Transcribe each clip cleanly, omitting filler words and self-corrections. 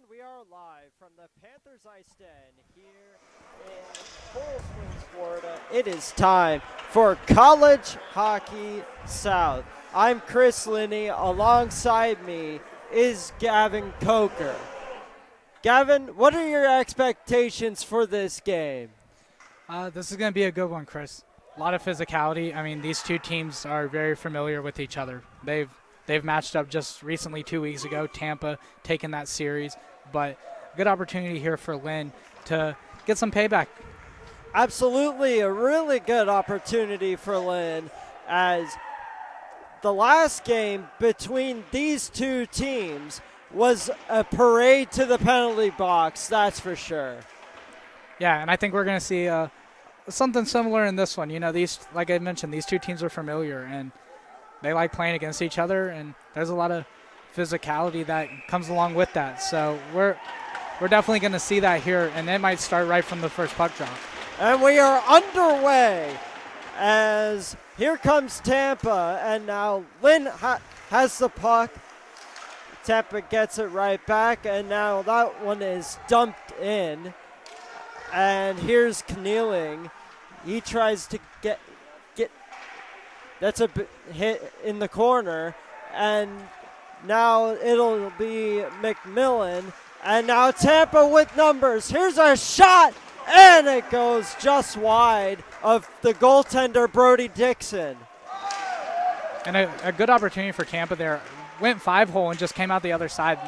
And we are live from the Panthers IceDen here in Coral Springs, Florida. It is time for College Hockey South. I'm Chris Linney. Alongside me is Gavin Coker. Gavin, what are your expectations for this game? This is going to be a good one, Chris. A lot of physicality. I mean, these two teams are very familiar with each other. They've matched up just recently 2 weeks ago. Tampa taking that series, but good opportunity here for Lynn to get some payback. Absolutely, a really good opportunity for Lynn, as the last game between these two teams was a parade to the penalty box, that's for sure. Yeah, and I think we're going to see something similar in this one. You know, these, like I mentioned, these two teams are familiar, and they like playing against each other, and there's a lot of physicality that comes along with that. So we're definitely going to see that here, and it might start right from the first puck drop. And we are underway as here comes Tampa, and now Lynn has the puck. Tampa gets it right back, and now that one is dumped in. And here's Kneeling. He tries to get that's a hit in the corner, and now it'll be McMillan, and now Tampa with numbers. Here's a shot, and it goes just wide of the goaltender Brody Dixon. And a good opportunity for Tampa there. Went 5-hole and just came out the other side.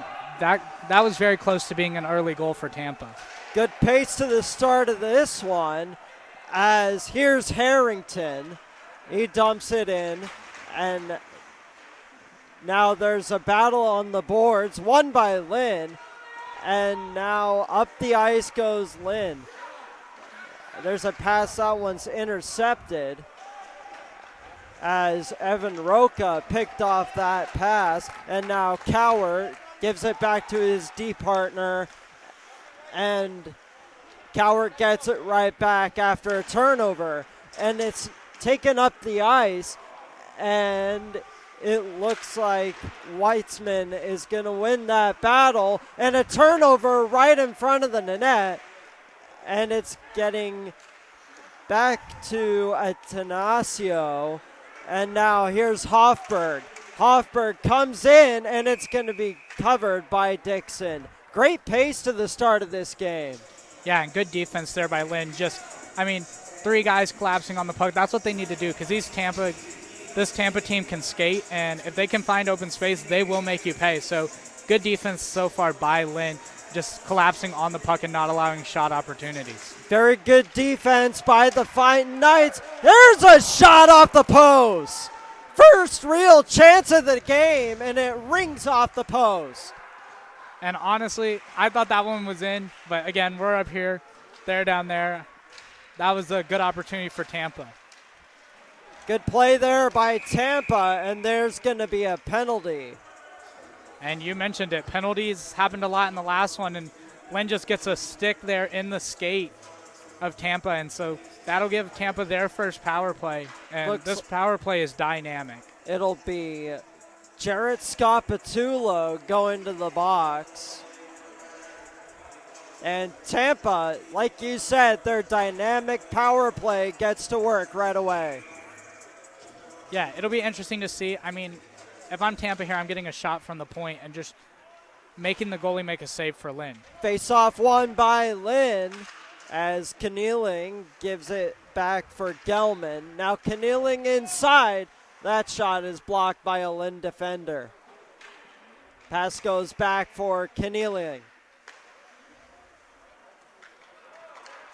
That was very close to being an early goal for Tampa. Good pace to the start of this one, as here's Harrington. He dumps it in, and now there's a battle on the boards, won by Lynn, and now up the ice goes Lynn. There's a pass, that one's intercepted, as Evan Roca picked off that pass, and now Cowart gives it back to his D partner, and Cowart gets it right back after a turnover, and it's taken up the ice, and it looks like Weitzman is going to win that battle, and a turnover right in front of the net, and it's getting back to Atanasio, and now here's Hofberg. Hofberg comes in, and it's going to be covered by Dixon. Great pace to the start of this game. Yeah, and good defense there by Lynn. Three guys collapsing on the puck. That's what they need to do, because this Tampa team can skate, and if they can find open space, they will make you pay. So good defense so far by Lynn, just collapsing on the puck and not allowing shot opportunities. Very good defense by the Fighting Knights. There's a shot off the post. First real chance of the game, and it rings off the post. And honestly, I thought that one was in, but again, we're up here, they're down there. That was a good opportunity for Tampa. Good play there by Tampa, and there's going to be a penalty. And you mentioned it. Penalties happened a lot in the last one, and Lynn just gets a stick there in the skate of Tampa, and so that'll give Tampa their first power play. And this power play is dynamic. It'll be Jarrett Scapitulo going to the box. And Tampa, like you said, their dynamic power play gets to work right away. Yeah, it'll be interesting to see. I mean, if I'm Tampa here, I'm getting a shot from the point and just making the goalie make a save for Lynn. Face-off won by Lynn, as Kneeling gives it back for Gelman. Now Kneeling inside. That shot is blocked by a Lynn defender. Pass goes back for Kneeling.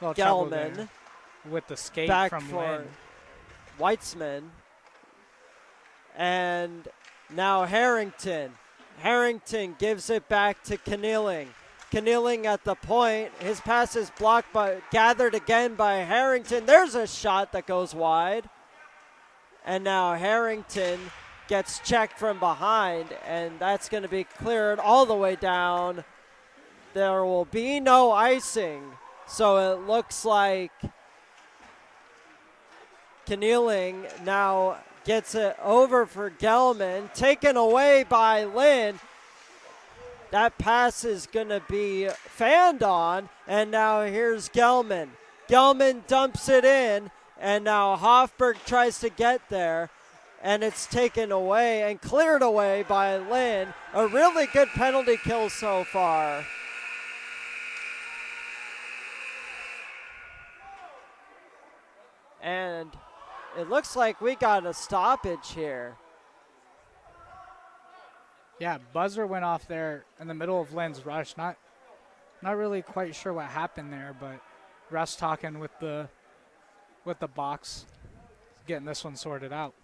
Gelman with the skate back from for Lynn. Weitzman. And now Harrington. Harrington gives it back to Kneeling. Kneeling at the point. His pass is blocked, but gathered again by Harrington. There's a shot that goes wide. And now Harrington gets checked from behind, and that's going to be cleared all the way down. There will be no icing. So it looks like Kneeling now gets it over for Gelman, taken away by Lynn. That pass is going to be fanned on, and now here's Gelman. Gelman dumps it in, and now Hofberg tries to get there, and it's taken away and cleared away by Lynn. A really good penalty kill so far. And it looks like we got a stoppage here. Yeah, buzzer went off there in the middle of Lynn's rush. Not really quite sure what happened there, but refs talking with the box, getting this one sorted out.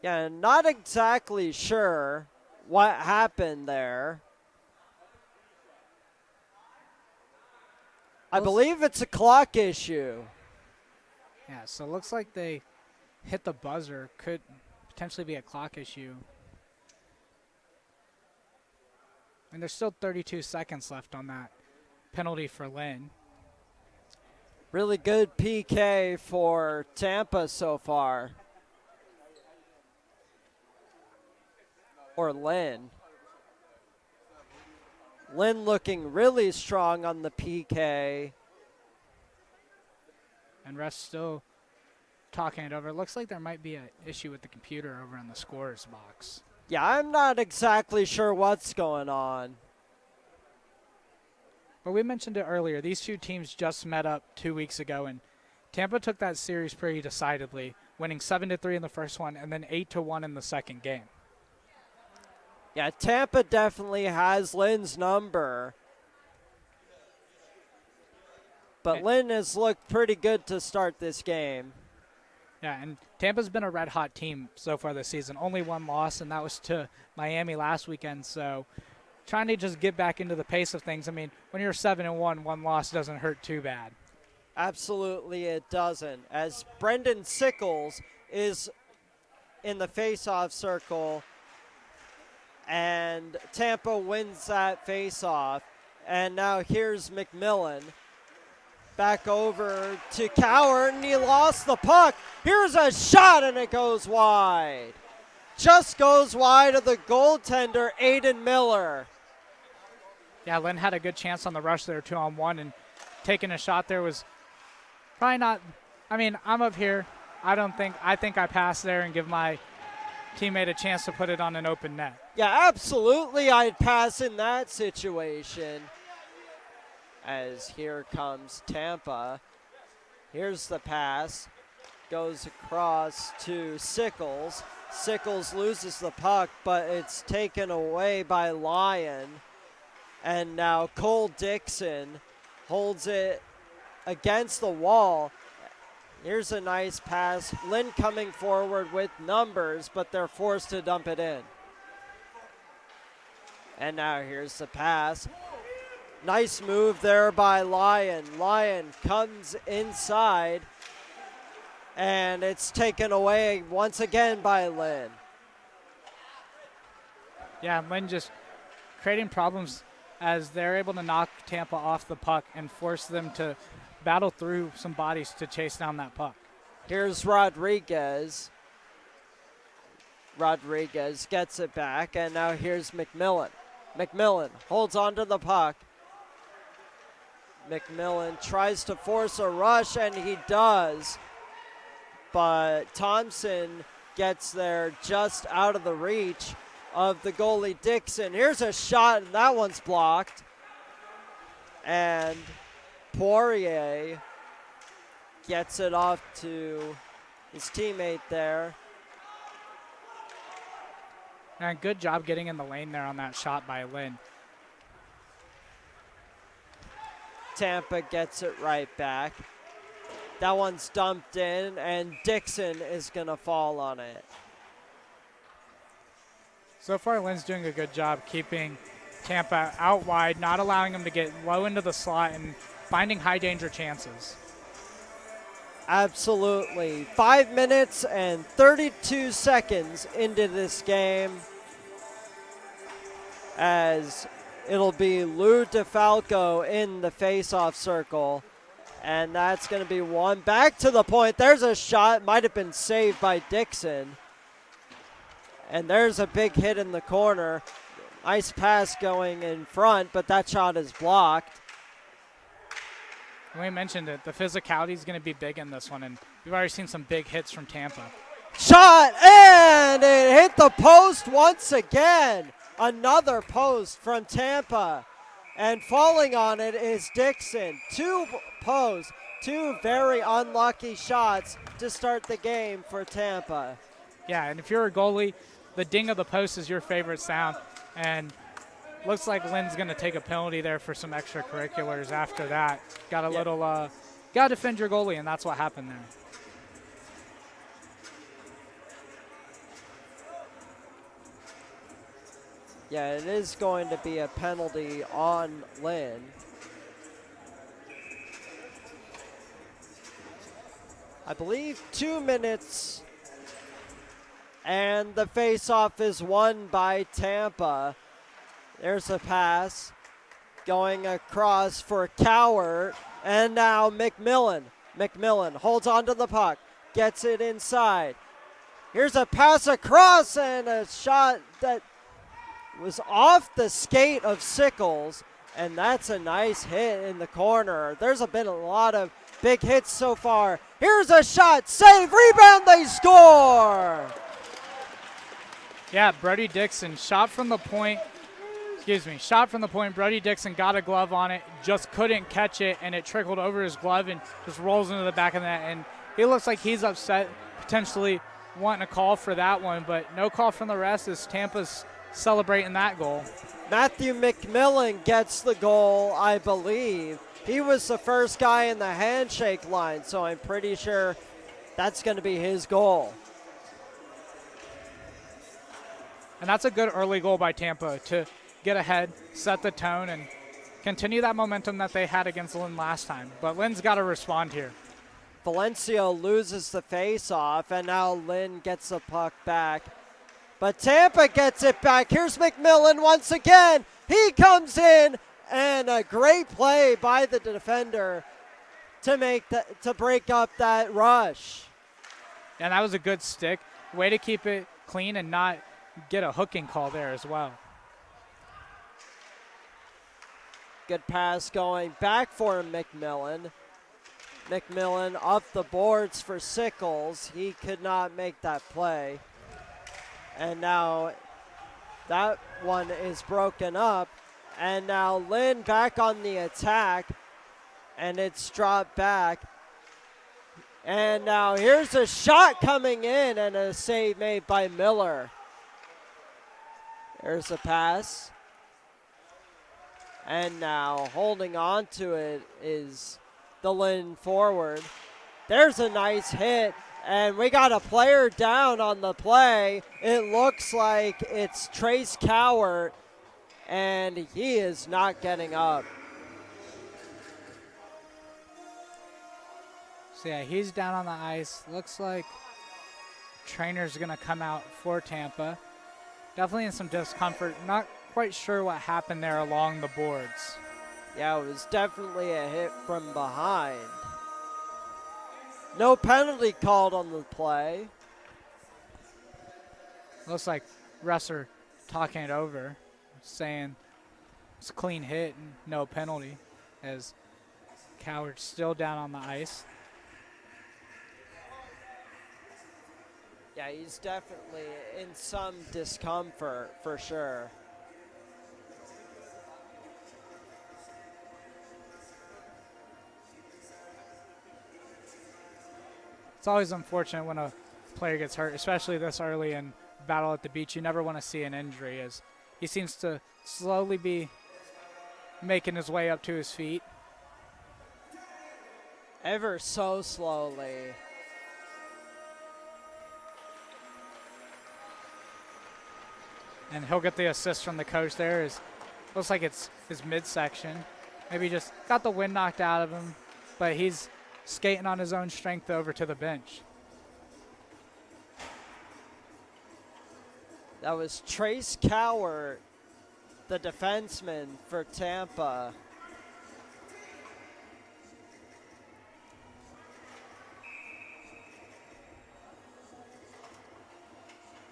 Yeah, not exactly sure what happened there. I believe it's a clock issue. Yeah, so it looks like they hit the buzzer. Could potentially be a clock issue. And there's still 32 seconds left on that penalty for Lynn. Really good PK for Tampa so far. Or Lynn. Lynn looking really strong on the PK. And refs still talking it over. It looks like there might be an issue with the computer over in the scorer's box. Yeah, I'm not exactly sure what's going on. But we mentioned it earlier. These two teams just met up 2 weeks ago, and Tampa took that series pretty decidedly, winning 7-3 in the first one and then 8-1 in the second game. Yeah, Tampa definitely has Lynn's number. But Lynn has looked pretty good to start this game. Yeah, and Tampa's been a red-hot team so far this season. Only one loss, and that was to Miami last weekend. So trying to just get back into the pace of things. I mean, when you're 7-1, one loss doesn't hurt too bad. Absolutely it doesn't. As Brendan Sickles is in the face-off circle, and Tampa wins that face-off. And now here's McMillan. Back over to Coward, and he lost the puck. Here's a shot, and it goes wide. Just goes wide of the goaltender, Aiden Miller. Yeah, Lynn had a good chance on the rush there, 2-on-1, and taking a shot there was probably not. I mean, I'm up here. I think I passed there and give my teammate a chance to put it on an open net. Yeah, absolutely I'd pass in that situation. As here comes Tampa. Here's the pass. Goes across to Sickles. Sickles loses the puck, but it's taken away by Lyon. And now Cole Dixon holds it against the wall. Here's a nice pass. Lynn coming forward with numbers, but they're forced to dump it in. And now here's the pass. Nice move there by Lyon. Lyon comes inside, and it's taken away once again by Lynn. Yeah, Lynn just creating problems as they're able to knock Tampa off the puck and force them to battle through some bodies to chase down that puck. Here's Rodriguez. Rodriguez gets it back, and now here's McMillan. McMillan holds onto the puck. McMillan tries to force a rush, and he does. But Thompson gets there just out of the reach of the goalie Dixon. Here's a shot, and that one's blocked. And Poirier gets it off to his teammate there. And good job getting in the lane there on that shot by Lynn. Tampa gets it right back. That one's dumped in, and Dixon is going to fall on it. So far, Lynn's doing a good job keeping Tampa out wide, not allowing them to get low into the slot and finding high danger chances. Absolutely. 5 minutes and 32 seconds into this game, as it'll be Lou DeFalco in the face-off circle. And that's going to be one. Back to the point. There's a shot. Might have been saved by Dixon. And there's a big hit in the corner. Nice pass going in front, but that shot is blocked. We mentioned it. The physicality is going to be big in this one, and we've already seen some big hits from Tampa. Shot, and it hit the post once again. Another post from Tampa. And falling on it is Dixon. Two posts, two very unlucky shots to start the game for Tampa. Yeah, and if you're a goalie, the ding of the post is your favorite sound. And looks like Lynn's going to take a penalty there for some extracurriculars after that. Got a little, got to defend your goalie, and that's what happened there. Yeah, it is going to be a penalty on Lynn. I believe 2 minutes, and the faceoff is won by Tampa. There's a pass going across for Cowart, and now McMillan. McMillan holds onto the puck, gets it inside. Here's a pass across and a shot that was off the skate of Sickles, and that's a nice hit in the corner. There's been a lot of big hits so far. Here's a shot, save, rebound, they score! Yeah, Brody Dixon shot from the point. Shot from the point. Brody Dixon got a glove on it, just couldn't catch it, and it trickled over his glove and just rolls into the back of the net. And he looks like he's upset, potentially wanting a call for that one, but no call from the rest as Tampa's celebrating that goal. Matthew McMillan gets the goal, I believe. He was the first guy in the handshake line, so I'm pretty sure that's going to be his goal. And that's a good early goal by Tampa to get ahead, set the tone, and continue that momentum that they had against Lynn last time. But Lynn's got to respond here. Valencia loses the face-off, and now Lynn gets the puck back. But Tampa gets it back. Here's McMillan once again. He comes in, and a great play by the defender to break up that rush. And that was a good stick. Way to keep it clean and not get a hooking call there as well. Good pass going back for McMillan. McMillan up the boards for Sickles. He could not make that play. And now that one is broken up. And now Lynn back on the attack. And it's dropped back. And now here's a shot coming in and a save made by Miller. There's a pass. And now holding on to it is the Lynn forward. There's a nice hit. And we got a player down on the play. It looks like it's Trace Cowart, and he is not getting up. So yeah, he's down on the ice. Looks like trainer's gonna come out for Tampa. Definitely in some discomfort. Not quite sure what happened there along the boards. Yeah, it was definitely a hit from behind. No penalty called on the play. Looks like refs are talking it over, saying it's a clean hit and no penalty, as Cowart's still down on the ice. Yeah, he's definitely in some discomfort for sure. It's always unfortunate when a player gets hurt, especially this early in battle at the beach. You never want to see an injury, as he seems to slowly be making his way up to his feet. Ever so slowly. And he'll get the assist from the coach there. Looks like it's his midsection. Maybe just got the wind knocked out of him, but he's skating on his own strength over to the bench. That was Trace Cowart, the defenseman for Tampa.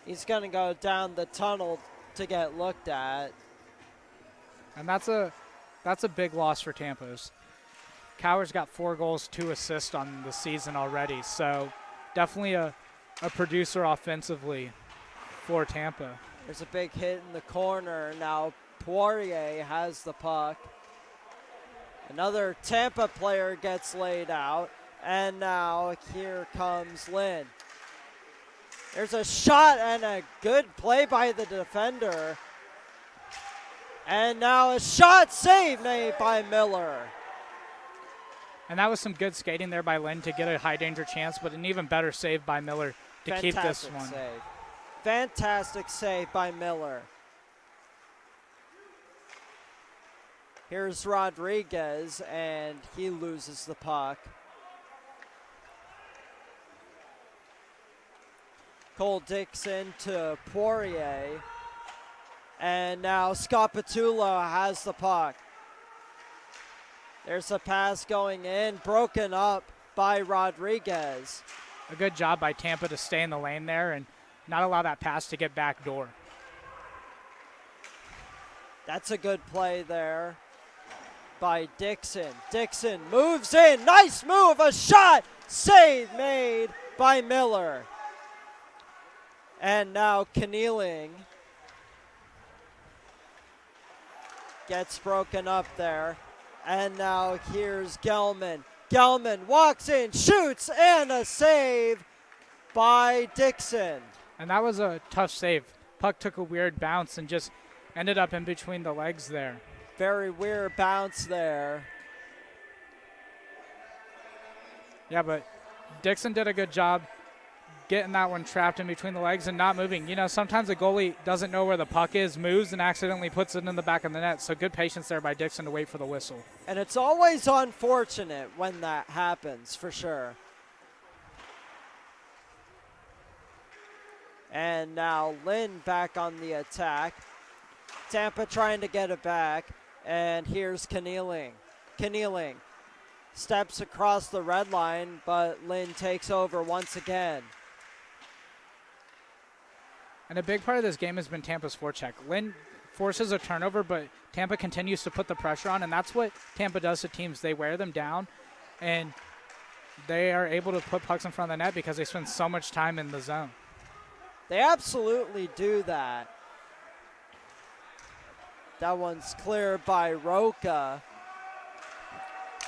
He's going to go down the tunnel to get looked at. And that's a big loss for Tampa's. Cowher's got 4 goals, 2 assists on the season already, so definitely a producer offensively for Tampa. There's a big hit in the corner. Now Poirier has the puck. Another Tampa player gets laid out, and now here comes Lynn. There's a shot and a good play by the defender. And now a shot save made by Miller. And that was some good skating there by Lynn to get a high danger chance, but an even better save by Miller to keep this one. Save. Fantastic save by Miller. Here's Rodriguez, and he loses the puck. Cole Dixon to Poirier. And now Scott Patullo has the puck. There's a pass going in, broken up by Rodriguez. A good job by Tampa to stay in the lane there and not allow that pass to get backdoor. That's a good play there by Dixon. Dixon moves in. Nice move. A shot. Save made by Miller. And now Kenealing gets broken up there. And now here's Gelman. Gelman walks in, shoots, and a save by Dixon. And that was a tough save. Puck took a weird bounce and just ended up in between the legs there. Very weird bounce there. Yeah, but Dixon did a good job getting that one trapped in between the legs and not moving. You know, sometimes a goalie doesn't know where the puck is, moves, and accidentally puts it in the back of the net. So good patience there by Dixon to wait for the whistle. And it's always unfortunate when that happens, for sure. And now Lynn back on the attack. Tampa trying to get it back. And here's Kenealing. Kenealing steps across the red line, but Lynn takes over once again. And a big part of this game has been Tampa's forecheck. Lynn forces a turnover, but Tampa continues to put the pressure on, and that's what Tampa does to teams. They wear them down, and they are able to put pucks in front of the net because they spend so much time in the zone. They absolutely do that. That one's cleared by Roca.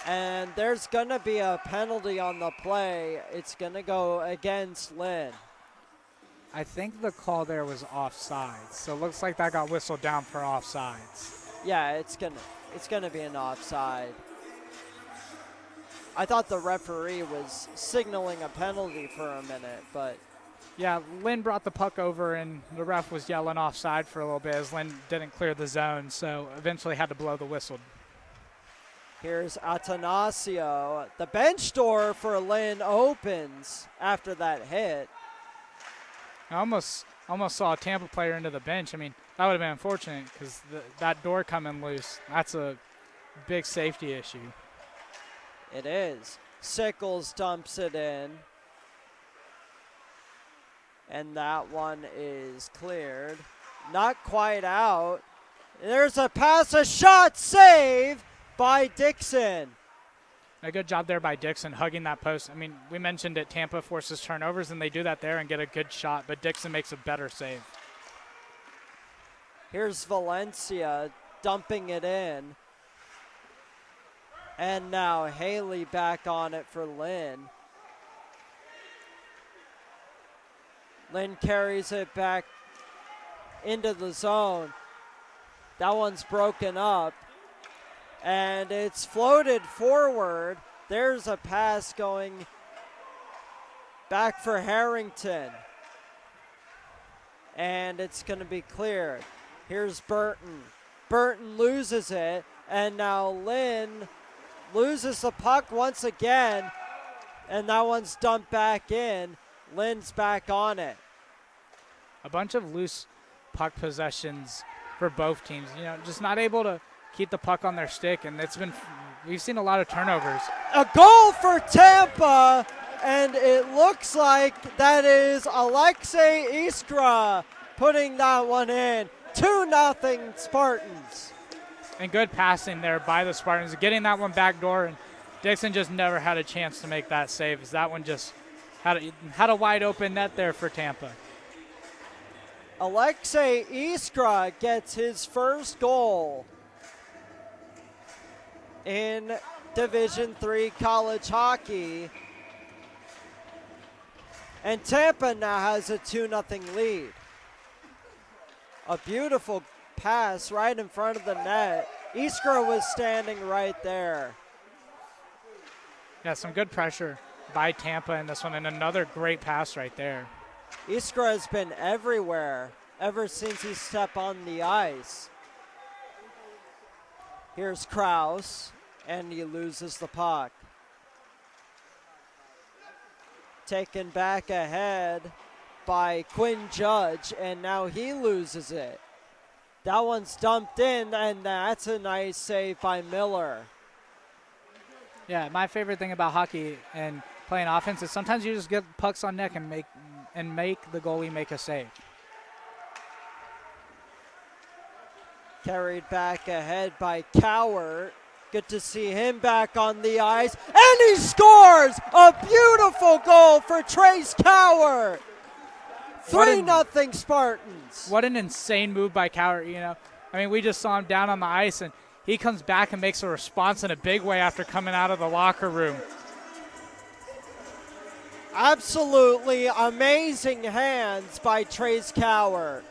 And there's going to be a penalty on the play. It's going to go against Lynn. I think the call there was offsides, so it looks like that got whistled down for offsides. Yeah, it's gonna be an offside. I thought the referee was signaling a penalty for a minute, but yeah, Lynn brought the puck over, and the ref was yelling offside for a little bit as Lynn didn't clear the zone, so eventually had to blow the whistle. Here's Atanasio. The bench door for Lynn opens after that hit. I almost saw a Tampa player into the bench. I mean, that would have been unfortunate because that door coming loose, that's a big safety issue. It is. Sickles dumps it in. And that one is cleared. Not quite out. There's a pass, a shot, save by Dixon. A good job there by Dixon hugging that post. I mean, we mentioned it, Tampa forces turnovers, and they do that there and get a good shot, but Dixon makes a better save. Here's Valencia dumping it in. And now Haley back on it for Lynn. Lynn carries it back into the zone. That one's broken up. And it's floated forward. There's a pass going back for Harrington. And it's going to be cleared. Here's Burton. Burton loses it. And now Lynn loses the puck once again. And that one's dumped back in. Lynn's back on it. A bunch of loose puck possessions for both teams. You know, just not able to keep the puck on their stick, and we've seen a lot of turnovers. A goal for Tampa, and it looks like that is Alexei Iskra putting that one in. 2-0 Spartans. And good passing there by the Spartans, getting that one back door, and Dixon just never had a chance to make that save, as that one just had a wide open net there for Tampa. Alexei Iskra gets his first goal in Division III college hockey. And Tampa now has a 2-0 lead. A beautiful pass right in front of the net. Iskra was standing right there. Yeah, some good pressure by Tampa in this one, and another great pass right there. Iskra has been everywhere ever since he stepped on the ice. Here's Kraus, and he loses the puck. Taken back ahead by Quinn Judge, and now he loses it. That one's dumped in, and that's a nice save by Miller. Yeah, my favorite thing about hockey and playing offense is sometimes you just get pucks on net and make the goalie make a save. Carried back ahead by Cowart. Good to see him back on the ice. And he scores a beautiful goal for Trace Cowart. 3-0 Spartans. What an insane move by Cowart, you know. I mean, we just saw him down on the ice, and he comes back and makes a response in a big way after coming out of the locker room. Absolutely amazing hands by Trace Cowart.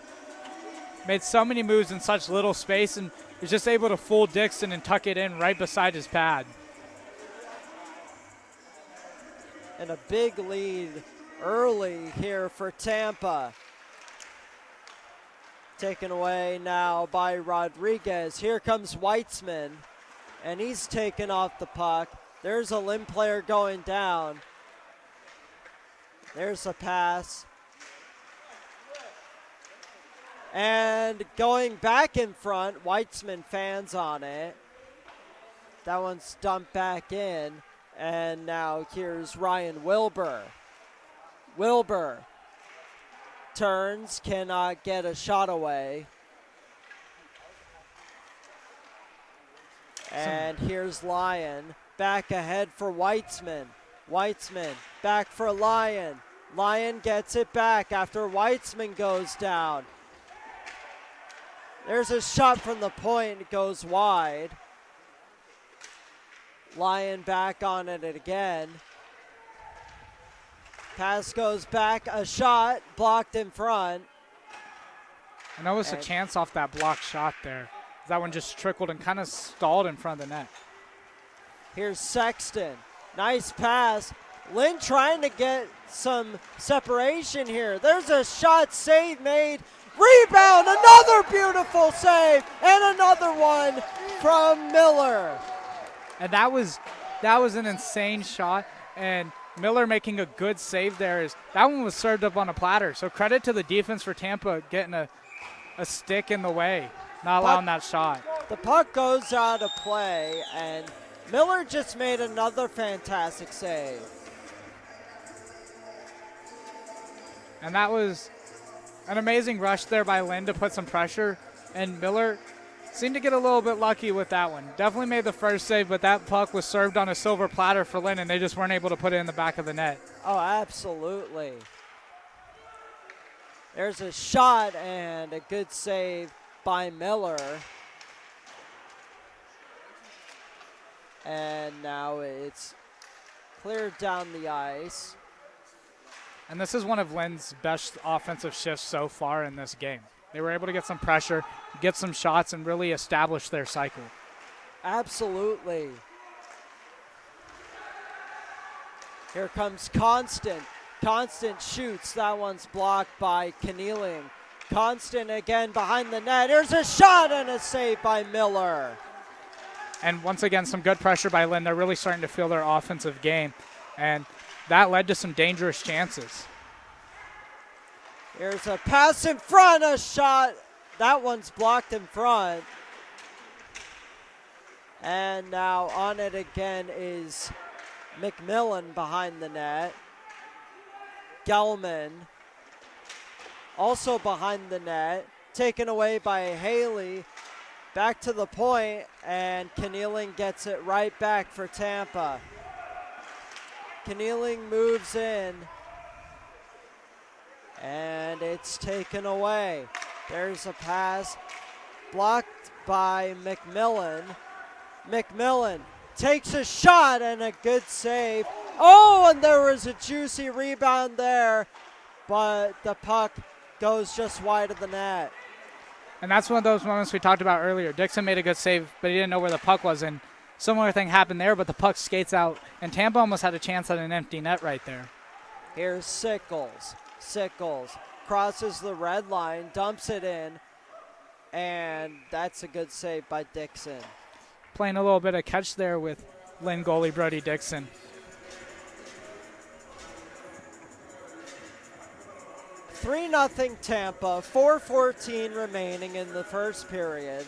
Made so many moves in such little space, and was just able to fool Dixon and tuck it in right beside his pad. And a big lead early here for Tampa. Taken away now by Rodriguez. Here comes Weitzman, and he's taken off the puck. There's a Lynn player going down. There's a pass. And going back in front, Weitzman fans on it. That one's dumped back in. And now here's Ryan Wilbur. Wilbur turns, cannot get a shot away. And here's Lyon. Back ahead for Weitzman. Weitzman back for Lyon. Lyon gets it back after Weitzman goes down. There's a shot from the point, it goes wide. Lyon back on it again. Pass goes back, a shot, blocked in front. And that was a chance off that blocked shot there. That one just trickled and kind of stalled in front of the net. Here's Sexton, nice pass. Lynn trying to get some separation here. There's a shot, save made. Rebound, another beautiful save, and another one from Miller. And that was an insane shot, and Miller making a good save there. That one was served up on a platter. So credit to the defense for Tampa getting a stick in the way, not allowing that shot. The puck goes out of play, and Miller just made another fantastic save. And that was an amazing rush there by Lynn to put some pressure, and Miller seemed to get a little bit lucky with that one. Definitely made the first save, but that puck was served on a silver platter for Lynn, and they just weren't able to put it in the back of the net. Oh, absolutely. There's a shot and a good save by Miller. And now it's cleared down the ice. And this is one of Lynn's best offensive shifts so far in this game. They were able to get some pressure, get some shots, and really establish their cycle. Absolutely. Here comes Constant. Constant shoots. That one's blocked by Kenealing. Constant again behind the net. There's a shot and a save by Miller. And once again, some good pressure by Lynn. They're really starting to feel their offensive game. And that led to some dangerous chances. Here's a pass in front, a shot. That one's blocked in front. And now on it again is McMillan behind the net. Gelman also behind the net. taken away by Haley. Back to the point, and Kenealing gets it right back for Tampa. Kenealing moves in, and it's taken away. There's a pass blocked by McMillan. McMillan takes a shot and a good save. Oh, and there was a juicy rebound there, but the puck goes just wide of the net. And that's one of those moments we talked about earlier. Dixon made a good save, but he didn't know where the puck was, and similar thing happened there, but the puck skates out, and Tampa almost had a chance at an empty net right there. Here's Sickles. Sickles crosses the red line, dumps it in, and that's a good save by Dixon. Playing a little bit of catch there with Lynn goalie Brody Dixon. 3-0 Tampa, 4:14 remaining in the first period.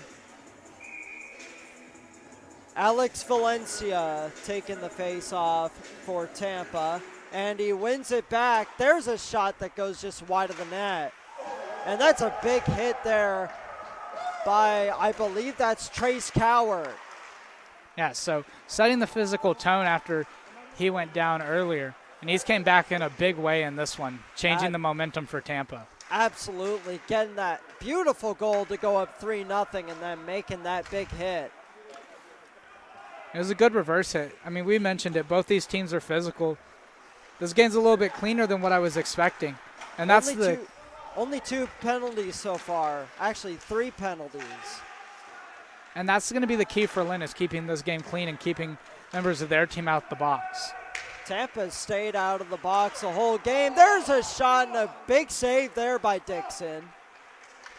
Alex Valencia taking the face off for Tampa, and he wins it back. There's a shot that goes just wide of the net, and that's a big hit there by, I believe that's Trace Coward. Yeah, so setting the physical tone after he went down earlier. And he's came back in a big way in this one, changing the momentum for Tampa. Absolutely, getting that beautiful goal to go up 3-0 and then making that big hit. It was a good reverse hit. I mean, we mentioned it. Both these teams are physical. This game's a little bit cleaner than what I was expecting. And that's only two penalties so far. Actually, 3 penalties. And that's going to be the key for Lynn, is keeping this game clean and keeping members of their team out the box. Tampa stayed out of the box the whole game. There's a shot and a big save there by Dixon.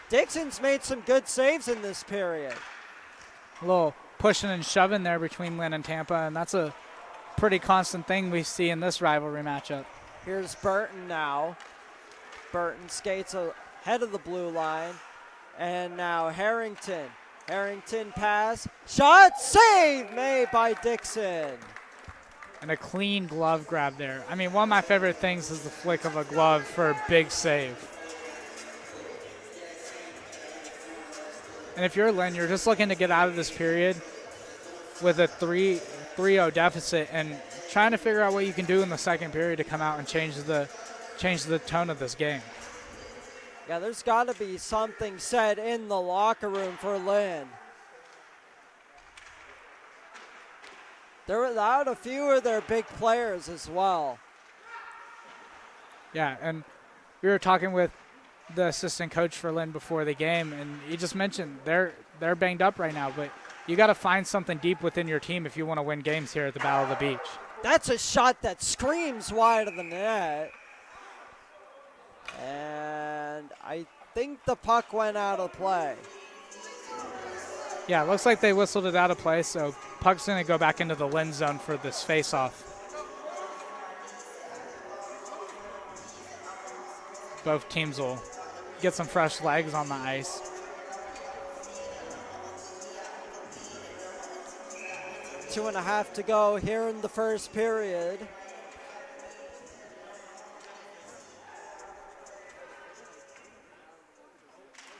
Dixon's made some good saves in this period. A little pushing and shoving there between Lynn and Tampa, and that's a pretty constant thing we see in this rivalry matchup. Here's Burton now. Burton skates ahead of the blue line. And now Harrington. Harrington pass. Shot, save made by Dixon. And a clean glove grab there. I mean, one of my favorite things is the flick of a glove for a big save. And if you're Lynn, you're just looking to get out of this period with a 3-0 deficit and trying to figure out what you can do in the second period to come out and change the tone of this game. Yeah, there's got to be something said in the locker room for Lynn. They're without a few of their big players as well. Yeah, and we were talking with the assistant coach for Lynn before the game, and he just mentioned they're banged up right now, but you got to find something deep within your team if you want to win games here at the Battle of the Beach. That's a shot that screams wide of the net. And I think the puck went out of play. Yeah, it looks like they whistled it out of play, so puck's going to go back into the Lynn zone for this face-off. Both teams will get some fresh legs on the ice. Two and a half to go here in the first period.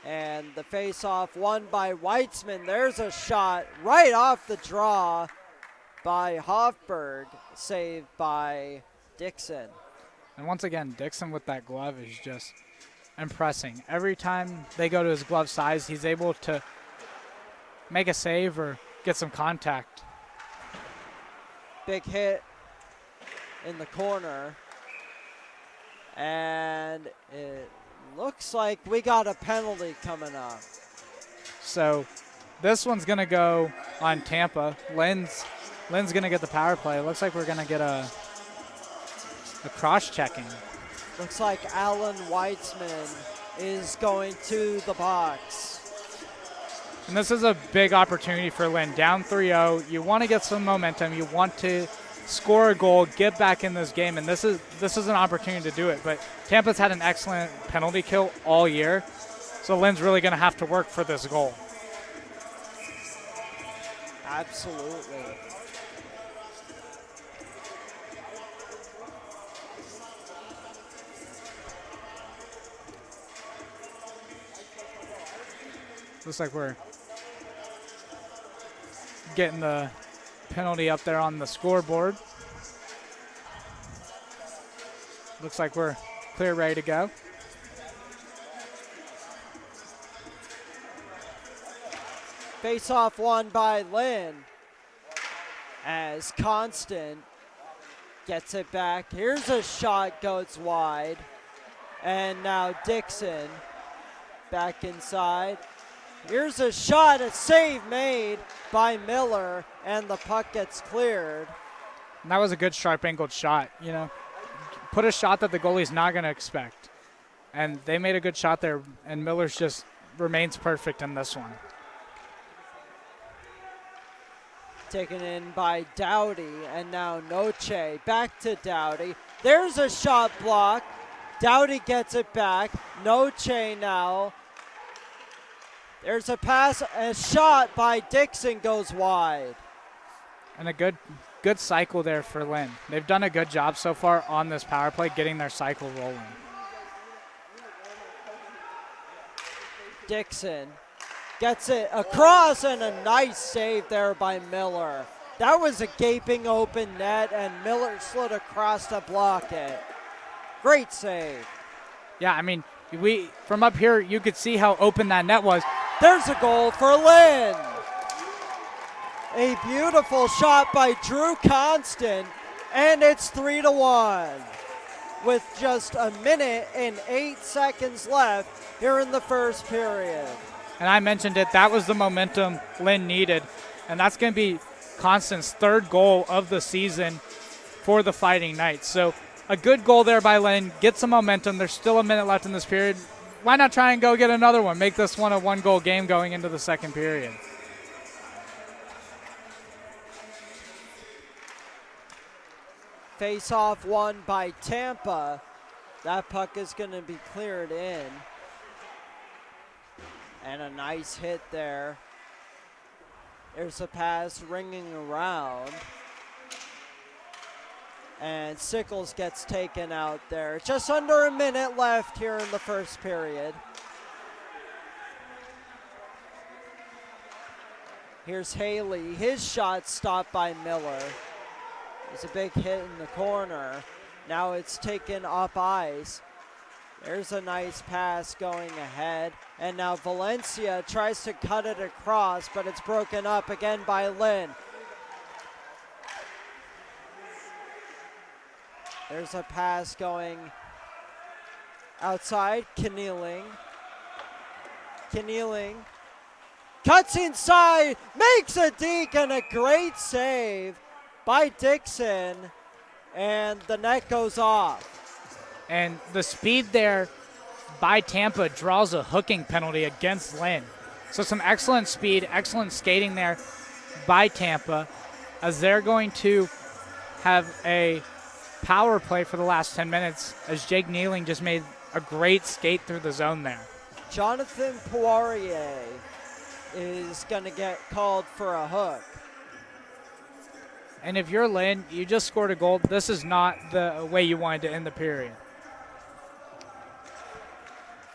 And the face-off won by Weitzman. There's a shot right off the draw by Hofberg, saved by Dixon. And once again, Dixon with that glove is just impressing. Every time they go to his glove size, he's able to make a save or get some contact. Big hit in the corner. And it looks like we got a penalty coming up. So this one's going to go on Tampa. Lynn's going to get the power play. It looks like we're going to get a cross-checking. Looks like Alan Weitzman is going to the box. And this is a big opportunity for Lynn. Down 3-0. You want to get some momentum. You want to score a goal, get back in this game, and this is an opportunity to do it. But Tampa's had an excellent penalty kill all year, so Lynn's really going to have to work for this goal. Absolutely. Looks like we're getting the penalty up there on the scoreboard. Looks like we're clear, ready to go. Face-off won by Lynn as Constant gets it back. Here's a shot, goes wide. And now Dixon back inside. Here's a shot, a save made by Miller, and the puck gets cleared. And that was a good sharp-angled shot, you know. Put a shot that the goalie's not going to expect. And they made a good shot there, and Miller's just remains perfect in this one. Taken in by Dowdy, and now Noche back to Dowdy. There's a shot block. Dowdy gets it back. Noche now. There's a pass, a shot by Dixon goes wide. And a good cycle there for Lynn. They've done a good job so far on this power play, getting their cycle rolling. Dixon gets it across, and a nice save there by Miller. That was a gaping open net, and Miller slid across to block it. Great save. Yeah, I mean, from up here, you could see how open that net was. There's a goal for Lynn. A beautiful shot by Drew Constant, and it's 3-1 with just a minute and 8 seconds left here in the first period. And I mentioned it, that was the momentum Lynn needed, and that's going to be Constant's third goal of the season for the Fighting Knights. So a good goal there by Lynn, get some momentum. There's still a minute left in this period. Why not try and go get another one? Make this one a one-goal game going into the second period. Face-off won by Tampa. That puck is going to be cleared in. And a nice hit there. There's a pass ringing around. And Sickles gets taken out there. Just under a minute left here in the first period. Here's Haley. His shot stopped by Miller. There's a big hit in the corner. Now it's taken up ice. There's a nice pass going ahead. And now Valencia tries to cut it across, but it's broken up again by Lynn. There's a pass going outside. Kenealing cuts inside, makes a deke, and a great save by Dixon, and the net goes off. And the speed there by Tampa draws a hooking penalty against Lynn. So some excellent speed, excellent skating there by Tampa, as they're going to have a power play for the last 10 minutes, as Jake Nealing just made a great skate through the zone there. Jonathan Poirier is going to get called for a hook. And if you're Lynn, you just scored a goal. This is not the way you wanted to end the period.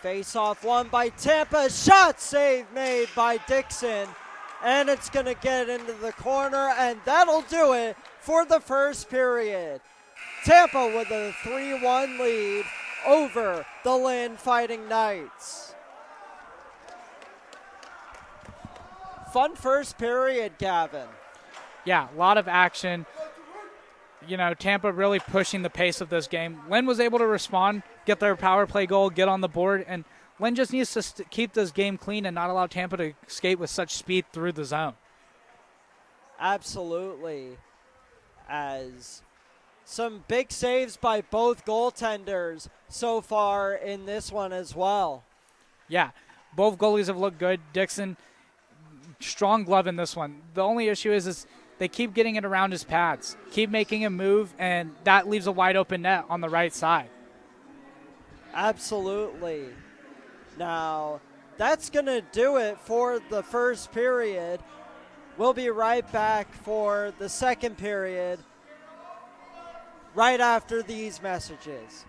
Face-off won by Tampa. Shot save made by Dixon. And it's going to get into the corner, and that'll do it for the first period. Tampa with a 3-1 lead over the Lynn Fighting Knights. Fun first period, Gavin. Yeah, a lot of action. You know, Tampa really pushing the pace of this game. Lynn was able to respond, get their power play goal, get on the board, and Lynn just needs to keep this game clean and not allow Tampa to skate with such speed through the zone. Absolutely. As some big saves by both goaltenders so far in this one as well. Yeah, both goalies have looked good. Dixon, strong glove in this one. The only issue is they keep getting it around his pads, keep making him move, and that leaves a wide open net on the right side. Absolutely. Now, that's going to do it for the first period. We'll be right back for the second period right after these messages.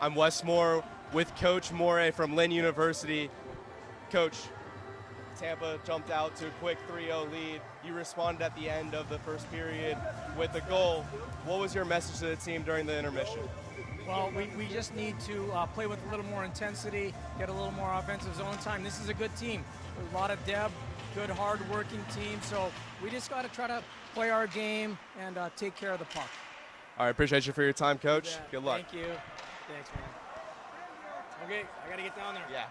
I'm Wes Moore with Coach Moore from Lynn University. Coach, Tampa jumped out to a quick 3-0 lead. You responded at the end of the first period with a goal. What was your message to the team during the intermission? Well, we just need to play with a little more intensity, get a little more offensive zone time. This is a good team. A lot of depth, good, hard-working team. So we just got to try to play our game and take care of the puck. All right, appreciate you for your time, Coach. Yeah, Good luck. Thank you. Thanks, man. Okay, I got to get down there. Yeah.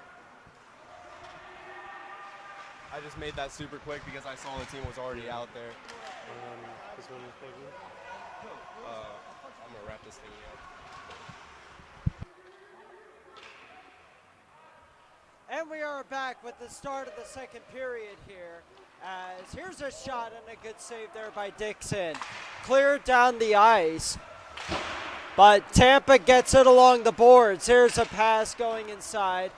I just made that super quick because I saw the team was already out there. This one is big. I'm going to wrap this thing up. And we are back with the start of the second period here. As here's a shot and a good save there by Dixon. Cleared down the ice. But Tampa gets it along the boards. Here's a pass going inside.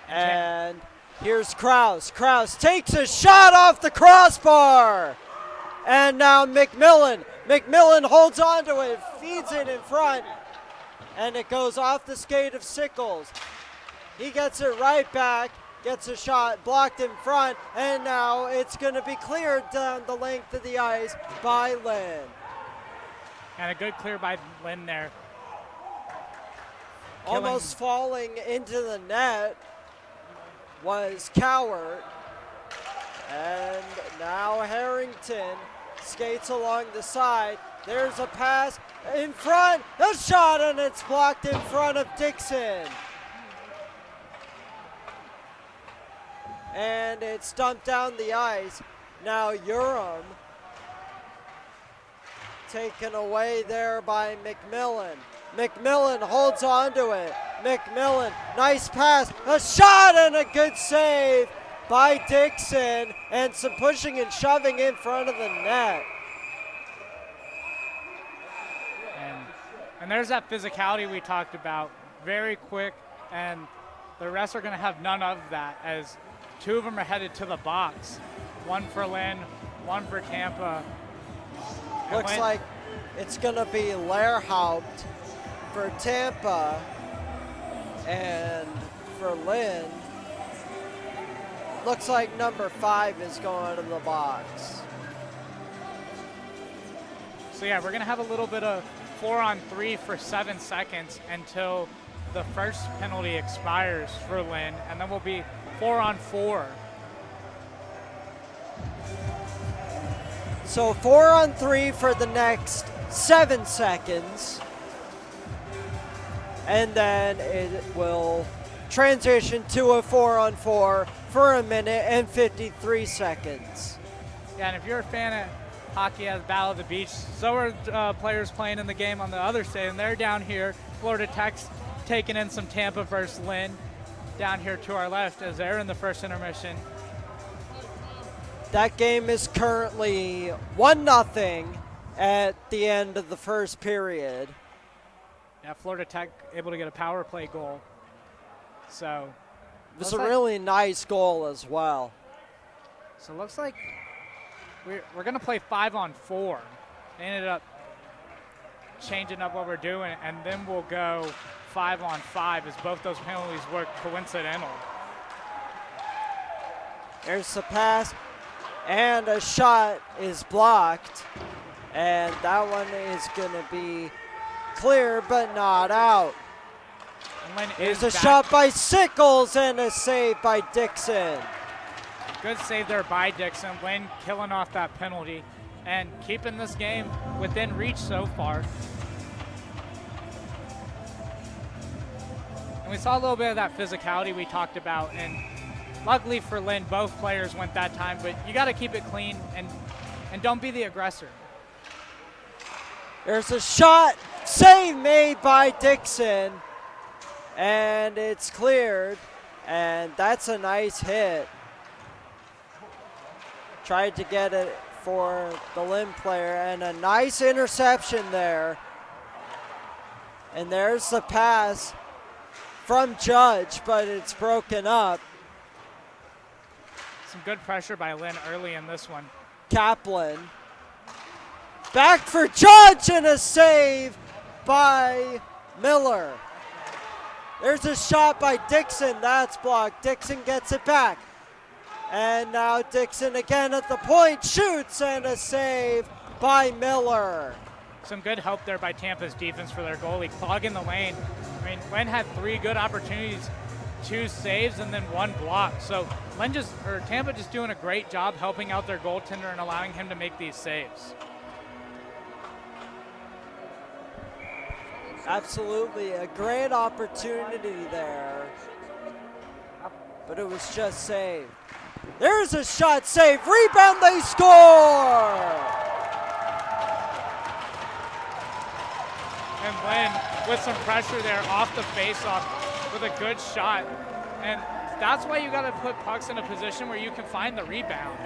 And here's Krause. Krause takes a shot off the crossbar. And now McMillan. McMillan holds on to it, feeds it in front. And it goes off the skate of Sickles. He gets it right back, gets a shot blocked in front, and now it's going to be cleared down the length of the ice by Lynn. And a good clear by Lynn there. Almost falling into the net was Cowart. And now Harrington skates along the side. There's a pass in front, a shot, and it's blocked in front of Dixon. And it's dumped down the ice. Now Urim taken away there by McMillan. McMillan holds on to it. McMillan, nice pass, a shot and a good save by Dixon, and some pushing and shoving in front of the net. And there's that physicality we talked about. Very quick, and the rest are going to have none of that, as two of them are headed to the box. One for Lynn, one for Tampa. And Looks like it's going to be Lehrhaupt for Tampa, and for Lynn, looks like number 5 is going to the box. So yeah, we're going to have a little bit of 4-on-3 for 7 seconds until the first penalty expires for Lynn, and then we'll be 4-on-4. So 4-on-3 for the next 7 seconds. And then it will transition to a 4-on-4 for a minute and 53 seconds. Yeah, and if you're a fan of hockey as Battle of the Beach, so are players playing in the game on the other side, and they're down here. Florida Tech's taking in some Tampa versus Lynn down here to our left as they're in the first intermission. That game is currently 1-0 at the end of the first period. Yeah, Florida Tech able to get a power play goal. So it was a really nice goal as well. So it looks like we're going to play 5-on-4. They ended up changing up what we're doing, and then we'll go 5-on-5 as both those penalties were coincidental. There's the pass, and a shot is blocked, and that one is going to be clear but not out. Here's a shot by Sickles and a save by Dixon. Good save there by Dixon. Lynn killing off that penalty and keeping this game within reach so far. And we saw a little bit of that physicality we talked about, and luckily for Lynn, both players went that time, but you got to keep it clean and don't be the aggressor. There's a shot, save made by Dixon, and it's cleared, and that's a nice hit. Tried to get it for the Lynn player, and a nice interception there. And there's the pass from Judge, but it's broken up. Some good pressure by Lynn early in this one. Kaplan. Back for Judge, and a save by Miller. There's a shot by Dixon. That's blocked. Dixon gets it back. And now Dixon again at the point. Shoots and a save by Miller. Some good help there by Tampa's defense for their goalie, clogging the lane. I mean, Lynn had 3 good opportunities, 2 saves, and then 1 block. So Tampa just doing a great job helping out their goaltender and allowing him to make these saves. Absolutely, a great opportunity there, but it was just saved. There's a shot, save, rebound, they score! And Lynn, with some pressure there off the faceoff with a good shot. And that's why you got to put pucks in a position where you can find the rebound.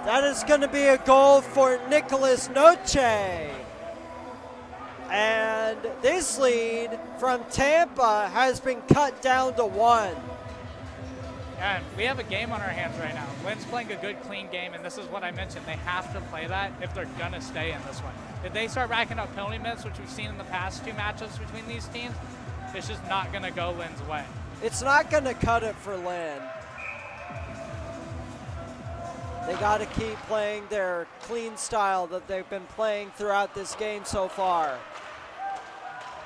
That is going to be a goal for Nicholas Noche. And this lead from Tampa has been cut down to 1. And we have a game on our hands right now. Lynn's playing a good, clean game, and this is what I mentioned. They have to play that if they're going to stay in this one. If they start racking up penalty minutes, which we've seen in the past 2 matchups between these teams, it's just not going to go Lynn's way. It's not going to cut it for Lynn. They got to keep playing their clean style that they've been playing throughout this game so far.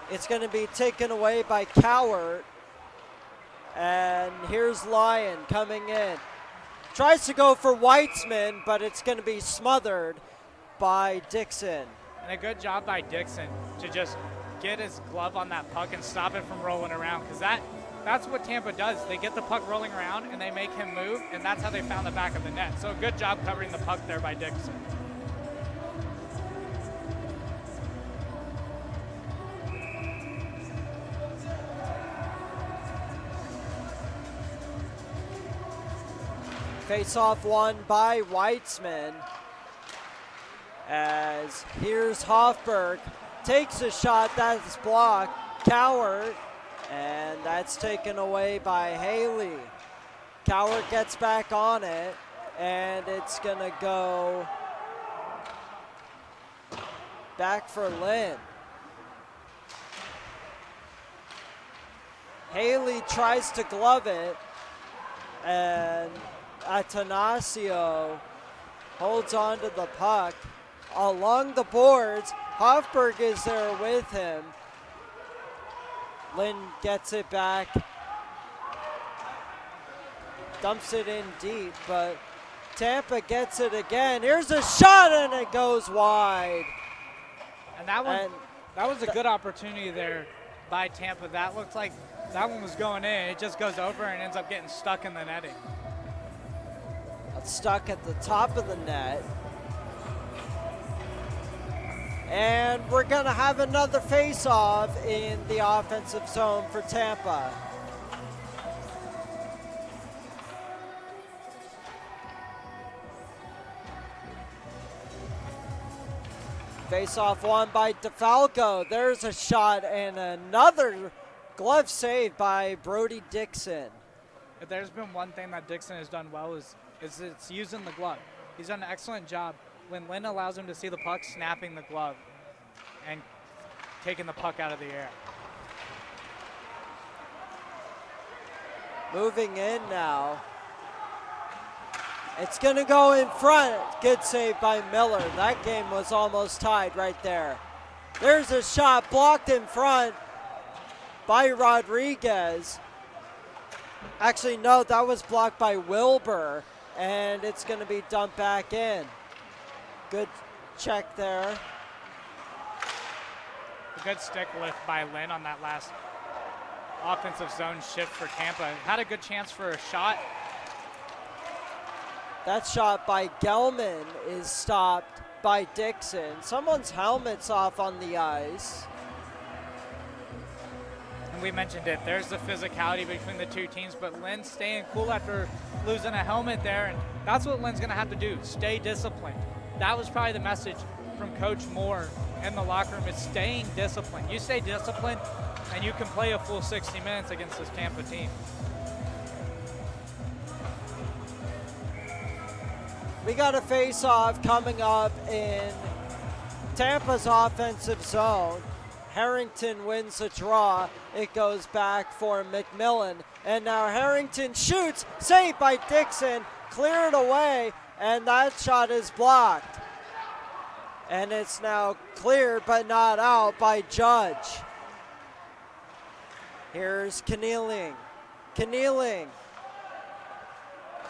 It's going to be taken away by Cowart. And here's Lyon coming in. Tries to go for Weitzman, but it's going to be smothered by Dixon. And a good job by Dixon to just get his glove on that puck and stop it from rolling around, because that's what Tampa does. They get the puck rolling around and they make him move, and that's how they found the back of the net. So good job covering the puck there by Dixon. Face-off won by Weitzman. As here's Hofberg, takes a shot, that's blocked. Cowart, and that's taken away by Haley. Cowart gets back on it, and it's gonna go back for Lynn. Haley tries to glove it, and Atanasio holds on to the puck along the boards. Hofberg is there with him. Lynn gets it back, dumps it in deep, but Tampa gets it again. Here's a shot, and it goes wide. And that was a good opportunity there by Tampa. That looked like that one was going in. It just goes over and ends up getting stuck in the netting. Stuck at the top of the net. And we're going to have another face-off in the offensive zone for Tampa. Face-off won by DeFalco. There's a shot and another glove save by Brody Dixon. If there's been one thing that Dixon has done well is it's using the glove. He's done an excellent job when Lynn allows him to see the puck, snapping the glove and taking the puck out of the air. Moving in now. It's going to go in front. Good save by Miller. That game was almost tied right there. There's a shot blocked in front by Rodriguez. Actually, no, that was blocked by Wilbur, and it's going to be dumped back in. Good check there. A good stick lift by Lynn on that last offensive zone shift for Tampa. Had a good chance for a shot. That shot by Gelman is stopped by Dixon. Someone's helmet's off on the ice. And we mentioned it. There's the physicality between the two teams, but Lynn's staying cool after losing a helmet there, and that's what Lynn's going to have to do, stay disciplined. That was probably the message from Coach Moore in the locker room, is staying disciplined. You stay disciplined, and you can play a full 60 minutes against this Tampa team. We got a face-off coming up in Tampa's offensive zone. Harrington wins the draw. It goes back for McMillan. And now Harrington shoots, saved by Dixon, cleared away, and that shot is blocked. And it's now cleared but not out by Judge. Here's Kenealing. Kenealing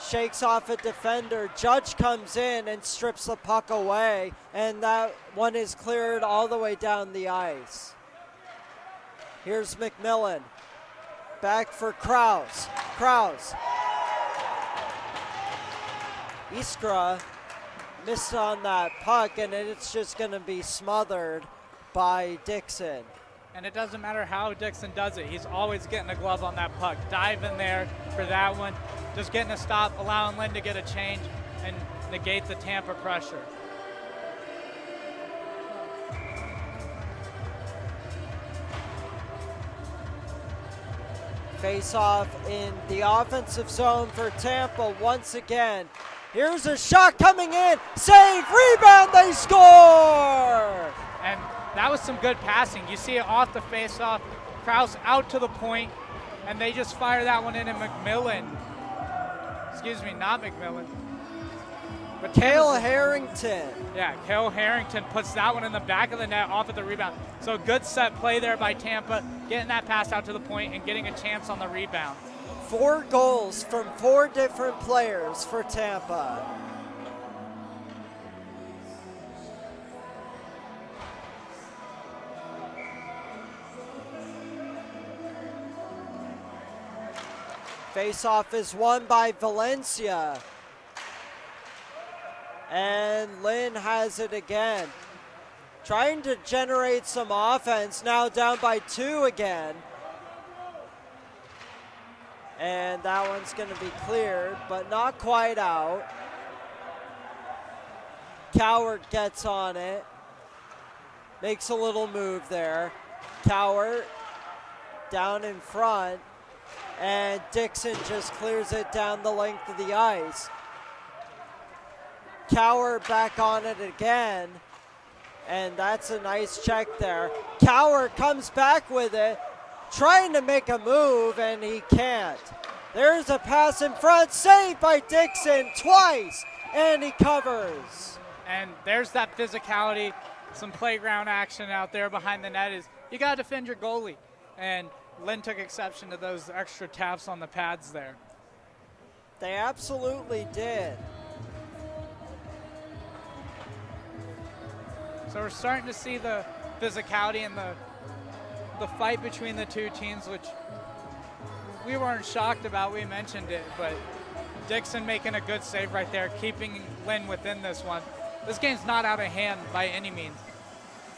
shakes off a defender. Judge comes in and strips the puck away, and that one is cleared all the way down the ice. Here's McMillan. Back for Krause. Krause. Iskra missed on that puck, and it's just going to be smothered by Dixon. And it doesn't matter how Dixon does it. He's always getting a glove on that puck. Dive in there for that one. Just getting a stop, allowing Lynn to get a change and negate the Tampa pressure. Face-off in the offensive zone for Tampa once again. Here's a shot coming in. Save, rebound, they score! And that was some good passing. You see it off the face-off. Krause out to the point, and they just fire that one in, and McMillan. Excuse me, not McMillan. But Cale Harrington. Yeah, Cale Harrington puts that one in the back of the net off of the rebound. So good set play there by Tampa, getting that pass out to the point and getting a chance on the rebound. 4 goals from 4 different players for Tampa. Face-off is won by Valencia. And Lynn has it again. Trying to generate some offense, now down by 2 again. And that one's going to be cleared, but not quite out. Coward gets on it. Makes a little move there. Coward down in front. And Dixon just clears it down the length of the ice. Coward back on it again. And that's a nice check there. Coward comes back with it, trying to make a move, and he can't. There's a pass in front, saved by Dixon twice, and he covers. And there's that physicality, some playground action out there behind the net. Is you got to defend your goalie. And Lynn took exception to those extra taps on the pads there. They absolutely did. So we're starting to see the physicality and the fight between the two teams, which we weren't shocked about. We mentioned it, but Dixon making a good save right there, keeping Lynn within this one. This game's not out of hand by any means.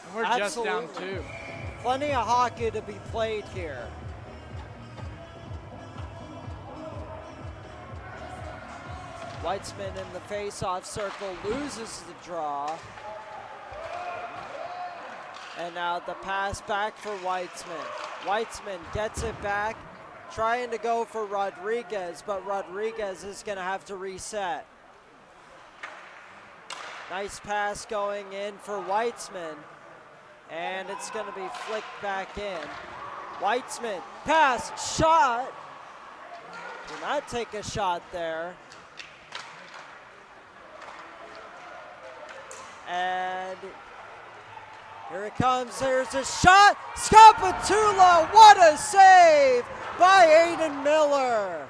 And we're just down 2. Plenty of hockey to be played here. Weitzman in the face-off circle loses the draw. And now the pass back for Weitzman. Weitzman gets it back, trying to go for Rodriguez, but Rodriguez is going to have to reset. Nice pass going in for Weitzman, and it's going to be flicked back in. Weitzman, pass, shot. Did not take a shot there. And here it comes, there's a shot, Scapatula, what a save by Aiden Miller.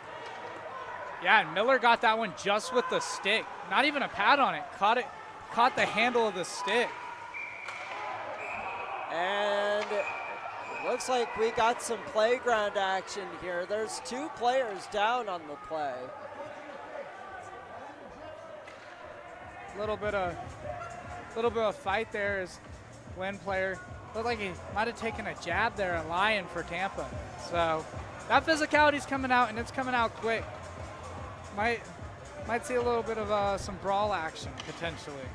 Yeah, and Miller got that one just with the stick, not even a pad on it, caught the handle of the stick. And it looks like we got some playground action here. There's 2 players down on the play. A little bit of fight there as Lynn player looked like he might have taken a jab there at Lyon for Tampa. So that physicality's coming out, and it's coming out quick. Might see a little bit of some brawl action potentially.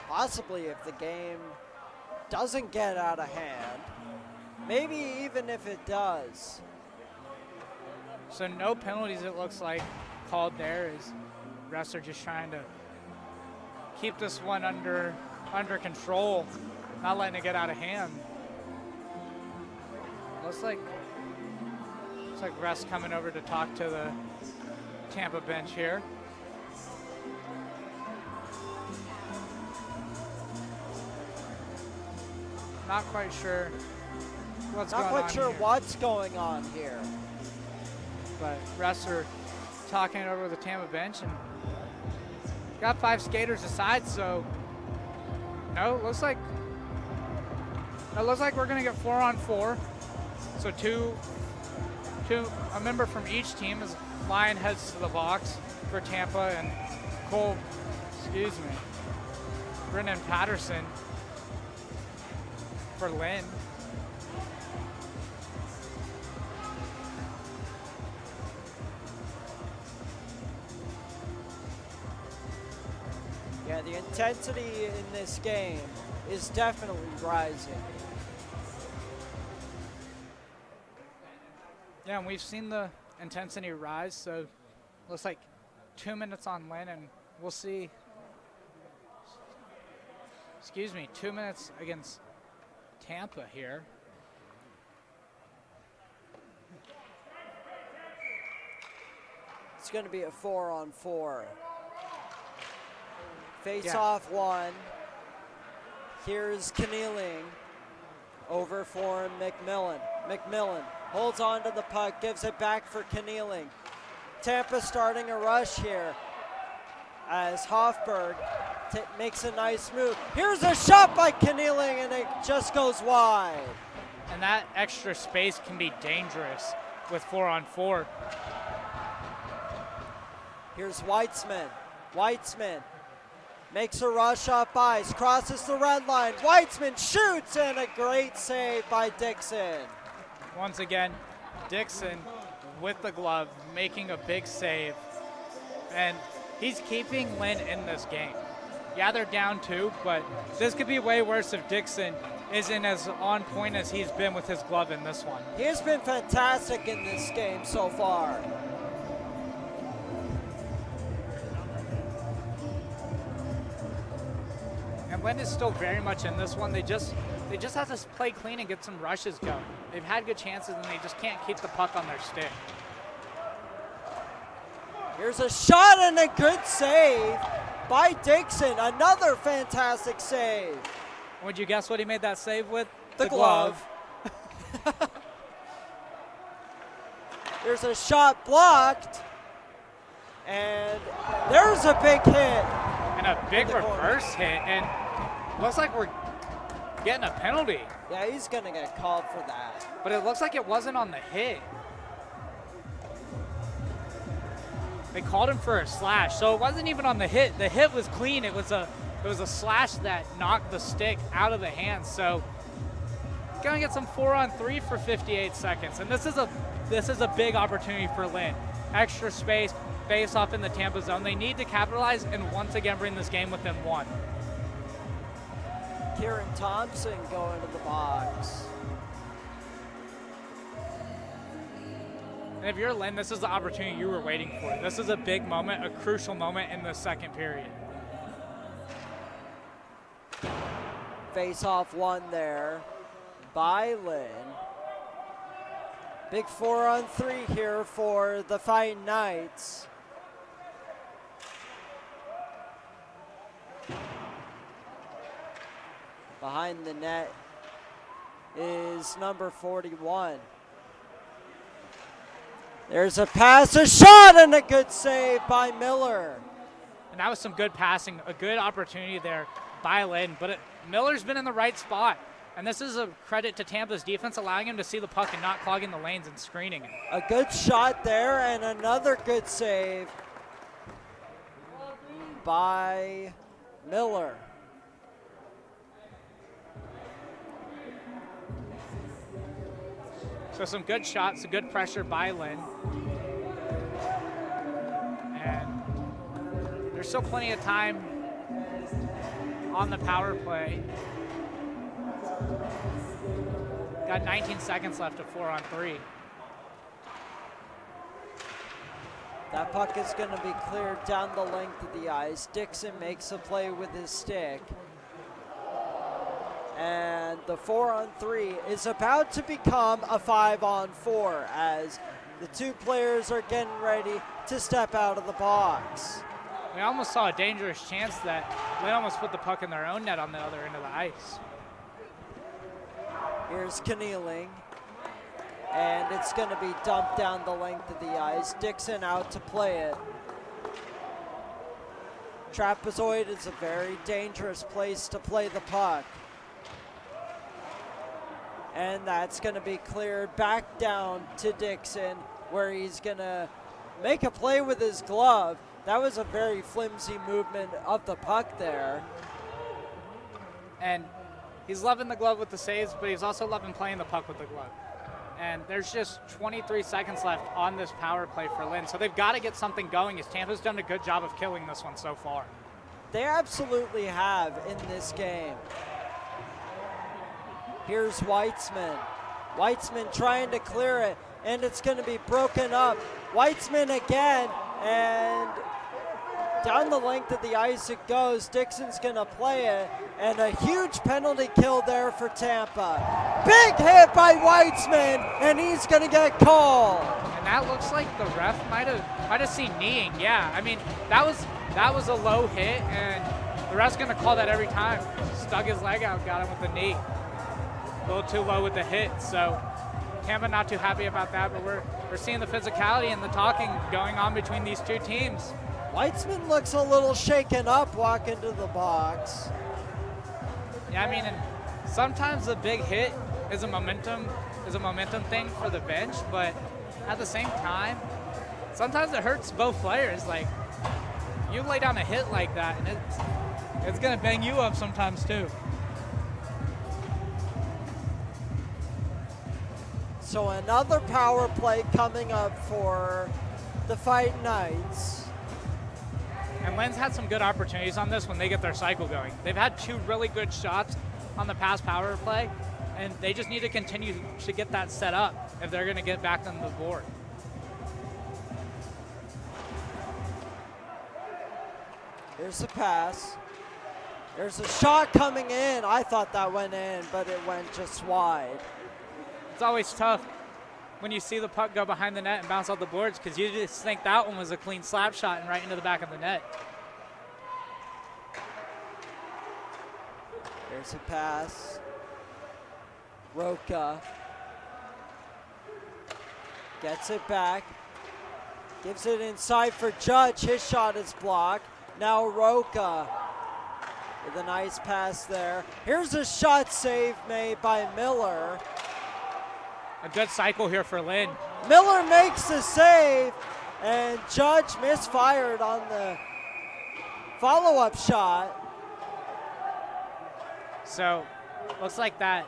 Possibly if the game doesn't get out of hand. Maybe even if it does. So no penalties, it looks like, called there, as refs are just trying to keep this one under control. not letting it get out of hand. Looks like Russ coming over to talk to the Tampa bench here. Not quite sure what's going on. Not quite sure here. what's going on here. But refs are talking it over with the Tampa bench, and got 5 skaters aside, so no, it looks like we're gonna get 4-on-4. So a member from each team as Lyon heads to the box for Tampa, and Brendan Patterson for Lynn. Yeah, the intensity in this game is definitely rising. Yeah, and we've seen the intensity rise, so looks like 2 minutes on Lynn, and we'll see. 2 minutes against Tampa here. It's going to be a 4-on-4. Face off one. Here's Kenealing over for McMillan. McMillan holds on to the puck, gives it back for Kenealing. Tampa starting a rush here as Hofberg makes a nice move. Here's a shot by Kenealing, and it just goes wide. And that extra space can be dangerous with 4-on-4. Here's Weitzman. Weitzman makes a rush up ice, crosses the red line. Weitzman shoots, and a great save by Dixon. Once again, Dixon with the glove, making a big save. And he's keeping Lynn in this game. Yeah, they're down 2, but this could be way worse if Dixon isn't as on point as he's been with his glove in this one. He has been fantastic in this game so far. And Lynn is still very much in this one. They just have to play clean and get some rushes going. They've had good chances, and they just can't keep the puck on their stick. Here's a shot and a good save by Dixon. Another fantastic save. Would you guess what he made that save with? The glove. There's a shot blocked. And there's a big hit. And a big reverse hit. And looks like we're getting a penalty. Yeah, he's going to get called for that. But it looks like it wasn't on the hit. They called him for a slash, so it wasn't even on the hit. The hit was clean. It was a slash that knocked the stick out of the hands. So gonna get some 4-on-3 for 58 seconds, and this is a big opportunity for Lynn. Extra space, face off in the Tampa zone. They need to capitalize and once again bring this game within 1. Kieran Thompson going to the box. And if you're Lynn, this is the opportunity you were waiting for. This is a big moment, a crucial moment in the second period. Face off one there by Lynn. Big 4-on-3 here for the Fighting Knights. Behind the net is number 41. There's a pass, a shot, and a good save by Miller. And that was some good passing, a good opportunity there by Lynn. But Miller's been in the right spot. And this is a credit to Tampa's defense, allowing him to see the puck and not clogging the lanes and screening it. A good shot there, and another good save by Miller. So some good shots, some good pressure by Lynn. And there's still plenty of time on the power play. Got 19 seconds left of 4-on-3. That puck is going to be cleared down the length of the ice. Dixon makes a play with his stick. And the 4-on-3 is about to become a 5-on-4 as the two players are getting ready to step out of the box. We almost saw a dangerous chance that Lynn almost put the puck in their own net on the other end of the ice. Here's Kenealing, and it's going to be dumped down the length of the ice. Dixon out to play it. Trapezoid is a very dangerous place to play the puck. And that's going to be cleared back down to Dixon, where he's going to make a play with his glove. That was a very flimsy movement of the puck there. And he's loving the glove with the saves, but he's also loving playing the puck with the glove. And there's just 23 seconds left on this power play for Lynn, so they've got to get something going, as Tampa's done a good job of killing this one so far. They absolutely have in this game. Here's Weitzman. Weitzman trying to clear it, and it's going to be broken up. Weitzman again, and down the length of the ice it goes. Dixon's going to play it, and a huge penalty kill there for Tampa. Big hit by Weitzman, and he's going to get called. And that looks like the ref might have seen kneeing. Yeah, I mean that was a low hit, and the ref's going to call that every time. Stuck his leg out, got him with the knee. A little too low with the hit, so Tampa not too happy about that, but we're seeing the physicality and the talking going on between these two teams. Weitzman looks a little shaken up walking to the box. Yeah, I mean, and sometimes the big hit is a momentum thing for the bench, but at the same time, sometimes it hurts both players. Like, you lay down a hit like that, and it's gonna bang you up sometimes too. So another power play coming up for the Fight Knights. And Lynn's had some good opportunities on this when they get their cycle going. They've had two really good shots on the past power play, and they just need to continue to get that set up if they're going to get back on the board. Here's the pass. There's a shot coming in. I thought that went in, but it went just wide. It's always tough when you see the puck go behind the net and bounce off the boards, because you just think that one was a clean slap shot and right into the back of the net. There's a pass. Roca gets it back. Gives it inside for Judge. His shot is blocked. Now Roca with a nice pass there. Here's a shot save made by Miller. A good cycle here for Lynn. Miller makes the save, and Judge misfired on the follow-up shot. So looks like that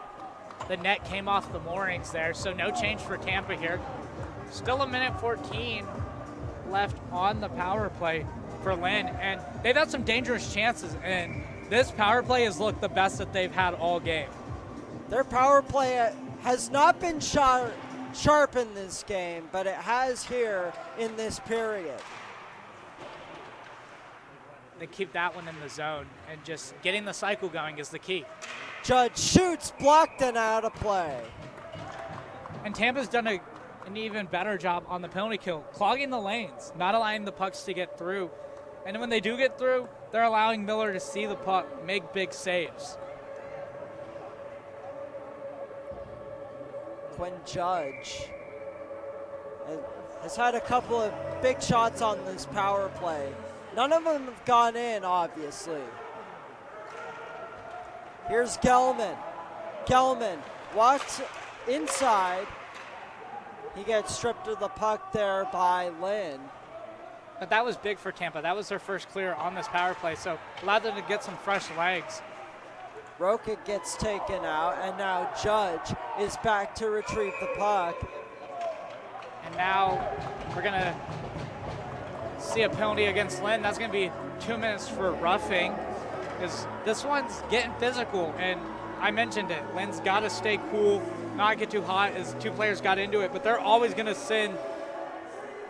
the net came off the moorings there, so no change for Tampa here. Still a minute 14 left on the power play for Lynn, and they've had some dangerous chances, and this power play has looked the best that they've had all game. Their power play has not been sharp in this game, but it has here in this period. They keep that one in the zone, and just getting the cycle going is the key. Judge shoots, blocked, and out of play. And Tampa's done an even better job on the penalty kill, clogging the lanes, not allowing the pucks to get through. And when they do get through, they're allowing Miller to see the puck, make big saves. Quinn Judge has had a couple of big shots on this power play. None of them have gone in, obviously. Here's Gelman. Gelman walks inside. He gets stripped of the puck there by Lynn. But that was big for Tampa. That was their first clear on this power play, so allowed them to get some fresh legs. Roca gets taken out, and now Judge is back to retrieve the puck. And now we're going to see a penalty against Lynn. That's going to be 2 minutes for roughing, because this one's getting physical, and I mentioned it. Lynn's got to stay cool, not get too hot as two players got into it, but they're always going to send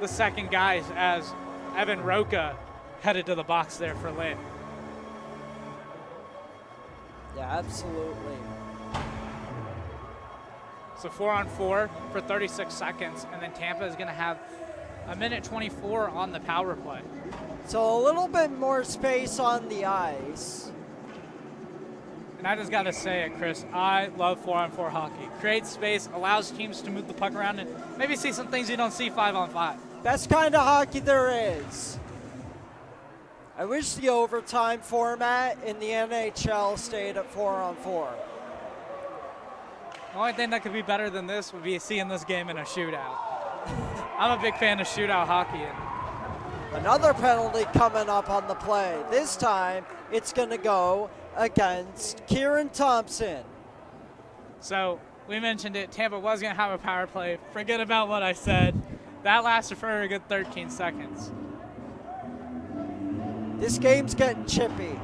the second guys as Evan Roca headed to the box there for Lynn. Yeah, absolutely. So 4-on-4 for 36 seconds, and then Tampa is going to have a minute 24 on the power play. So a little bit more space on the ice. And I just got to say it, Chris, I love 4-on-4 hockey. Creates space, allows teams to move the puck around, and maybe see some things you don't see 5-on-5. Best kind of hockey there is. I wish the overtime format in the NHL stayed at 4-on-4. The only thing that could be better than this would be seeing this game in a shootout. I'm a big fan of shootout hockey. Another penalty coming up on the play. This time, it's going to go against Kieran Thompson. So we mentioned it. Tampa was going to have a power play. Forget about what I said. That lasted for a good 13 seconds. This game's getting chippy.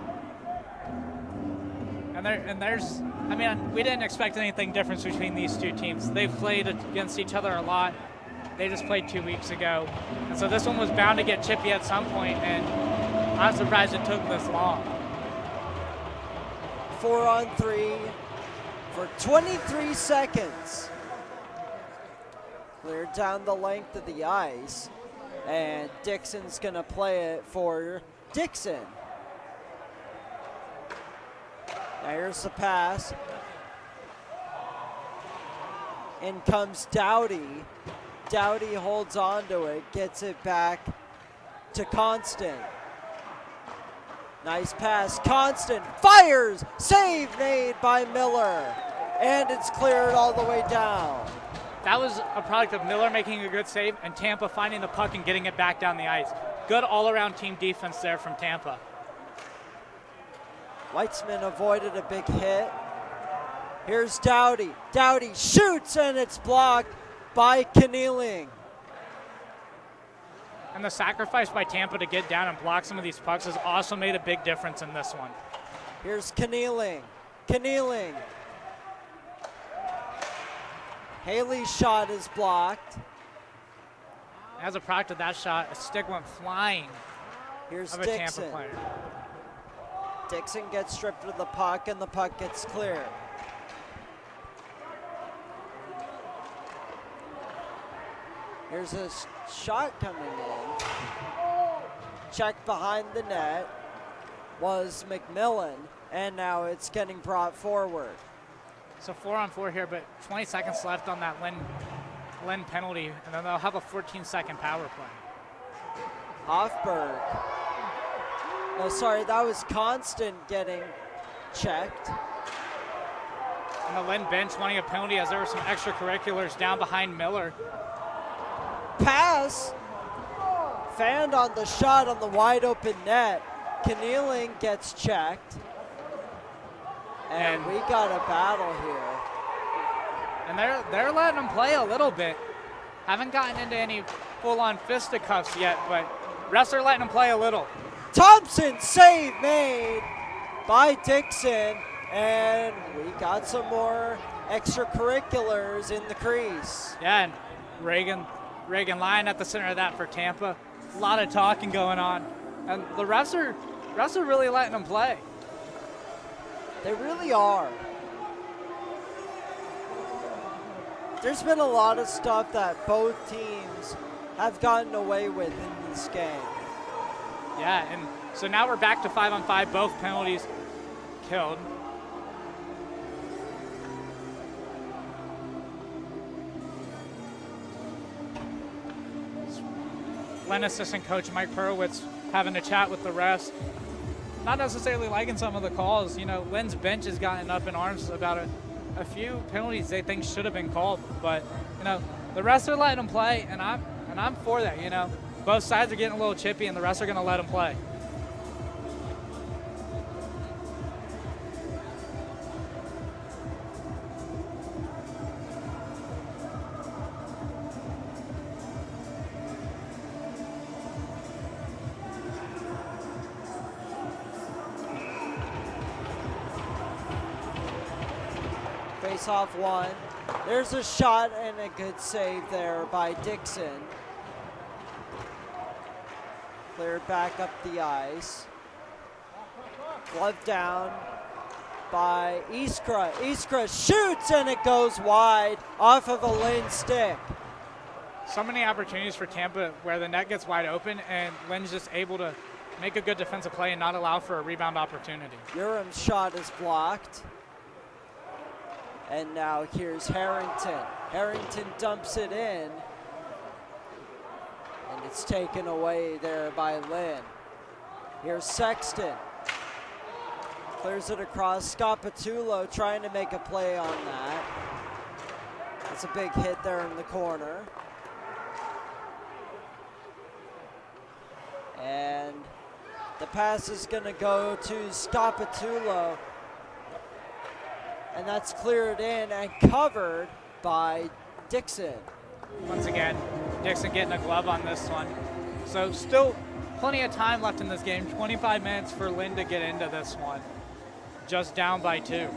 I mean, we didn't expect anything different between these two teams. They've played against each other a lot. They just played 2 weeks ago. And so this one was bound to get chippy at some point, and I'm surprised it took this long. 4-on-3 for 23 seconds. Cleared down the length of the ice, and Dixon's going to play it for Dixon. Now here's the pass. In comes Dowdy. Dowdy holds on to it, gets it back to Constant. Nice pass. Constant fires. Save made by Miller. And it's cleared all the way down. That was a product of Miller making a good save and Tampa finding the puck and getting it back down the ice. Good all-around team defense there from Tampa. Weitzman avoided a big hit. Here's Dowdy. Dowdy shoots, and it's blocked by Kenealing. And the sacrifice by Tampa to get down and block some of these pucks has also made a big difference in this one. Here's Kenealing. Kenealing. Haley's shot is blocked. As a product of that shot, a stick went flying Here's of a Dixon. Tampa player. Dixon gets stripped of the puck, and the puck gets cleared. Here's a shot coming in. Check behind the net was McMillan, and now it's getting brought forward. So 4-on-4 here, but 20 seconds left on that Lynn penalty, and then they'll have a 14-second power play. Hoffberg. Oh, sorry, that was Constant getting checked. And the Lynn bench wanting a penalty as there were some extracurriculars down behind Miller. Pass. Fanned on the shot on the wide open net. Kenealing gets checked. And we got a battle here. And they're letting them play a little bit. Haven't gotten into any full-on fisticuffs yet, but refs are letting them play a little. Thompson save made by Dixon, and we got some more extracurriculars in the crease. Yeah, and Reagan Lyon at the center of that for Tampa. A lot of talking going on, and the refs are really letting them play. They really are. There's been a lot of stuff that both teams have gotten away with in this game. Yeah, and so now we're back to 5-on-5, both penalties killed. Lynn assistant coach Mike Perowitz having a chat with the refs. Not necessarily liking some of the calls. You know, Lynn's bench has gotten up in arms about a few penalties they think should have been called, but you know, the refs are letting them play, and I'm for that. You know, both sides are getting a little chippy, and the refs are going to let them play. Face-off one. There's a shot and a good save there by Dixon. Cleared back up the ice. Glove down. by Iskra. Iskra shoots and it goes wide off of a Lynn stick. So many opportunities for Tampa where the net gets wide open and Lynn's just able to make a good defensive play and not allow for a rebound opportunity. Urim's shot is blocked. And now here's Harrington. Harrington dumps it in. And it's taken away there by Lynn. Here's Sexton. Clears it across. Scott Patullo trying to make a play on that. That's a big hit there in the corner. And the pass is going to go to Scott Patullo. And that's cleared in and covered by Dixon. Once again, Dixon getting a glove on this one. So still plenty of time left in this game. 25 minutes for Lynn to get into this one. Just down by 2.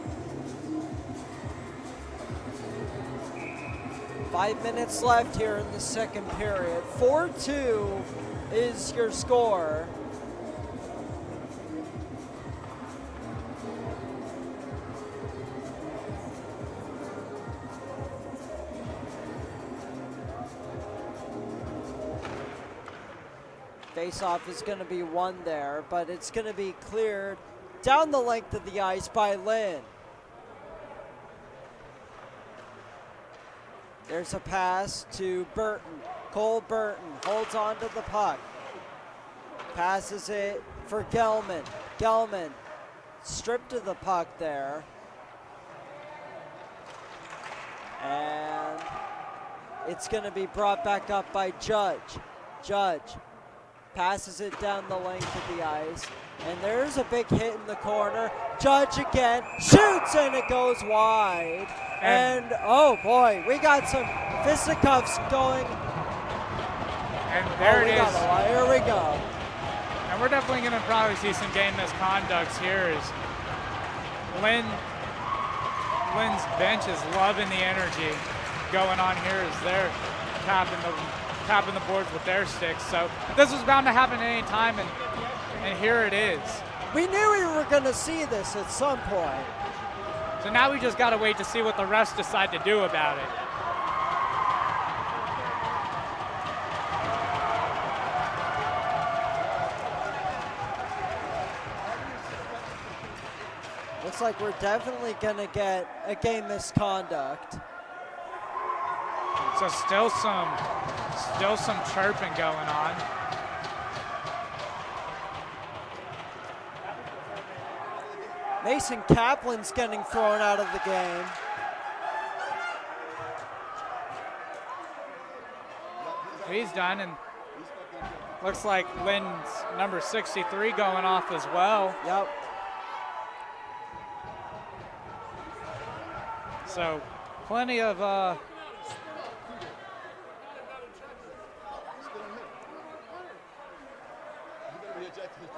5 minutes left here in the second period. 4-2 is your score. Face-off is going to be won there, but it's going to be cleared down the length of the ice by Lynn. There's a pass to Burton. Cole Burton holds on to the puck. Passes it for Gelman. Gelman stripped of the puck there. And it's going to be brought back up by Judge. Judge passes it down the length of the ice. And there's a big hit in the corner. Judge again shoots and it goes wide. And oh boy, we got some fisticuffs going. And there it is. Here we go. And we're definitely going to probably see some game misconducts here as Lynn's bench is loving the energy going on here as they're tapping the boards with their sticks. So this was bound to happen at any time, and here it is. We knew we were going to see this at some point. So now we just got to wait to see what the refs decide to do about it. Looks like we're definitely going to get a game misconduct. So still some chirping going on. Mason Kaplan's getting thrown out of the game. He's done, and looks like Lynn's number 63 going off as well. Yep. So plenty of A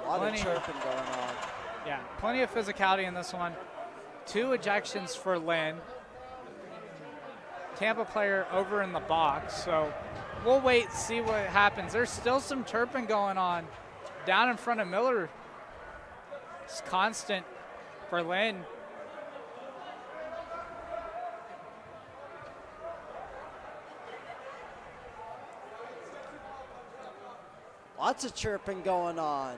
lot of chirping going on. yeah, plenty of physicality in this one. 2 ejections for Lynn. Tampa player over in the box, so we'll wait, see what happens. There's still some chirping going on down in front of Miller. It's constant for Lynn. Lots of chirping going on.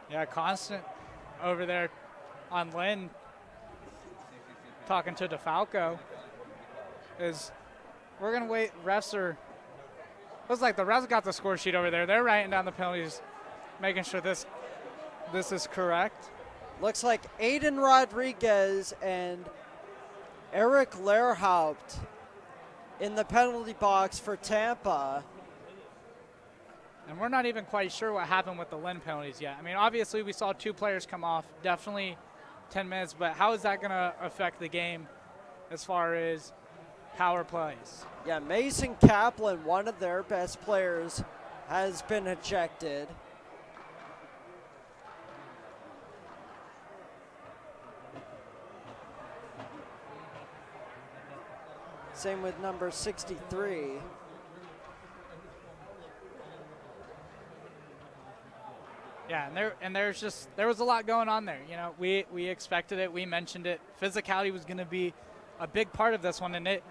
Yeah, constant over there on Lynn. Talking to DeFalco. We're going to wait. Refs are, looks like the refs got the score sheet over there. They're writing down the penalties, making sure this is correct. Looks like Aiden Rodriguez and Eric Lehrhaupt in the penalty box for Tampa. And we're not even quite sure what happened with the Lynn penalties yet. I mean, obviously we saw 2 players come off, definitely 10 minutes, but how is that going to affect the game as far as power plays? Yeah, Mason Kaplan, one of their best players, has been ejected. Same with number 63. Yeah, there was a lot going on there. You know, we expected it, we mentioned it. Physicality was going to be a big part of this one, and it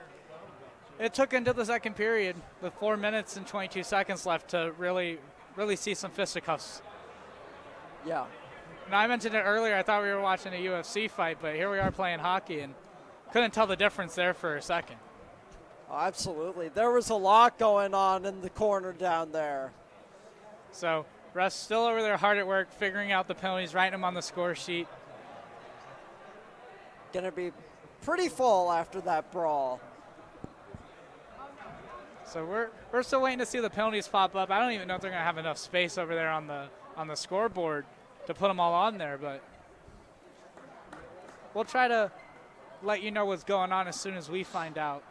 took into the second period with 4 minutes and 22 seconds left to really see some fisticuffs. Yeah. And I mentioned it earlier. I thought we were watching a UFC fight, but here we are playing hockey, and couldn't tell the difference there for a second. Oh, absolutely. There was a lot going on in the corner down there. So refs still over there hard at work, figuring out the penalties, writing them on the score sheet. Going to be pretty full after that brawl. So we're still waiting to see the penalties pop up. I don't even know if they're going to have enough space over there on the scoreboard to put them all on there, but we'll try to let you know what's going on as soon as we find out.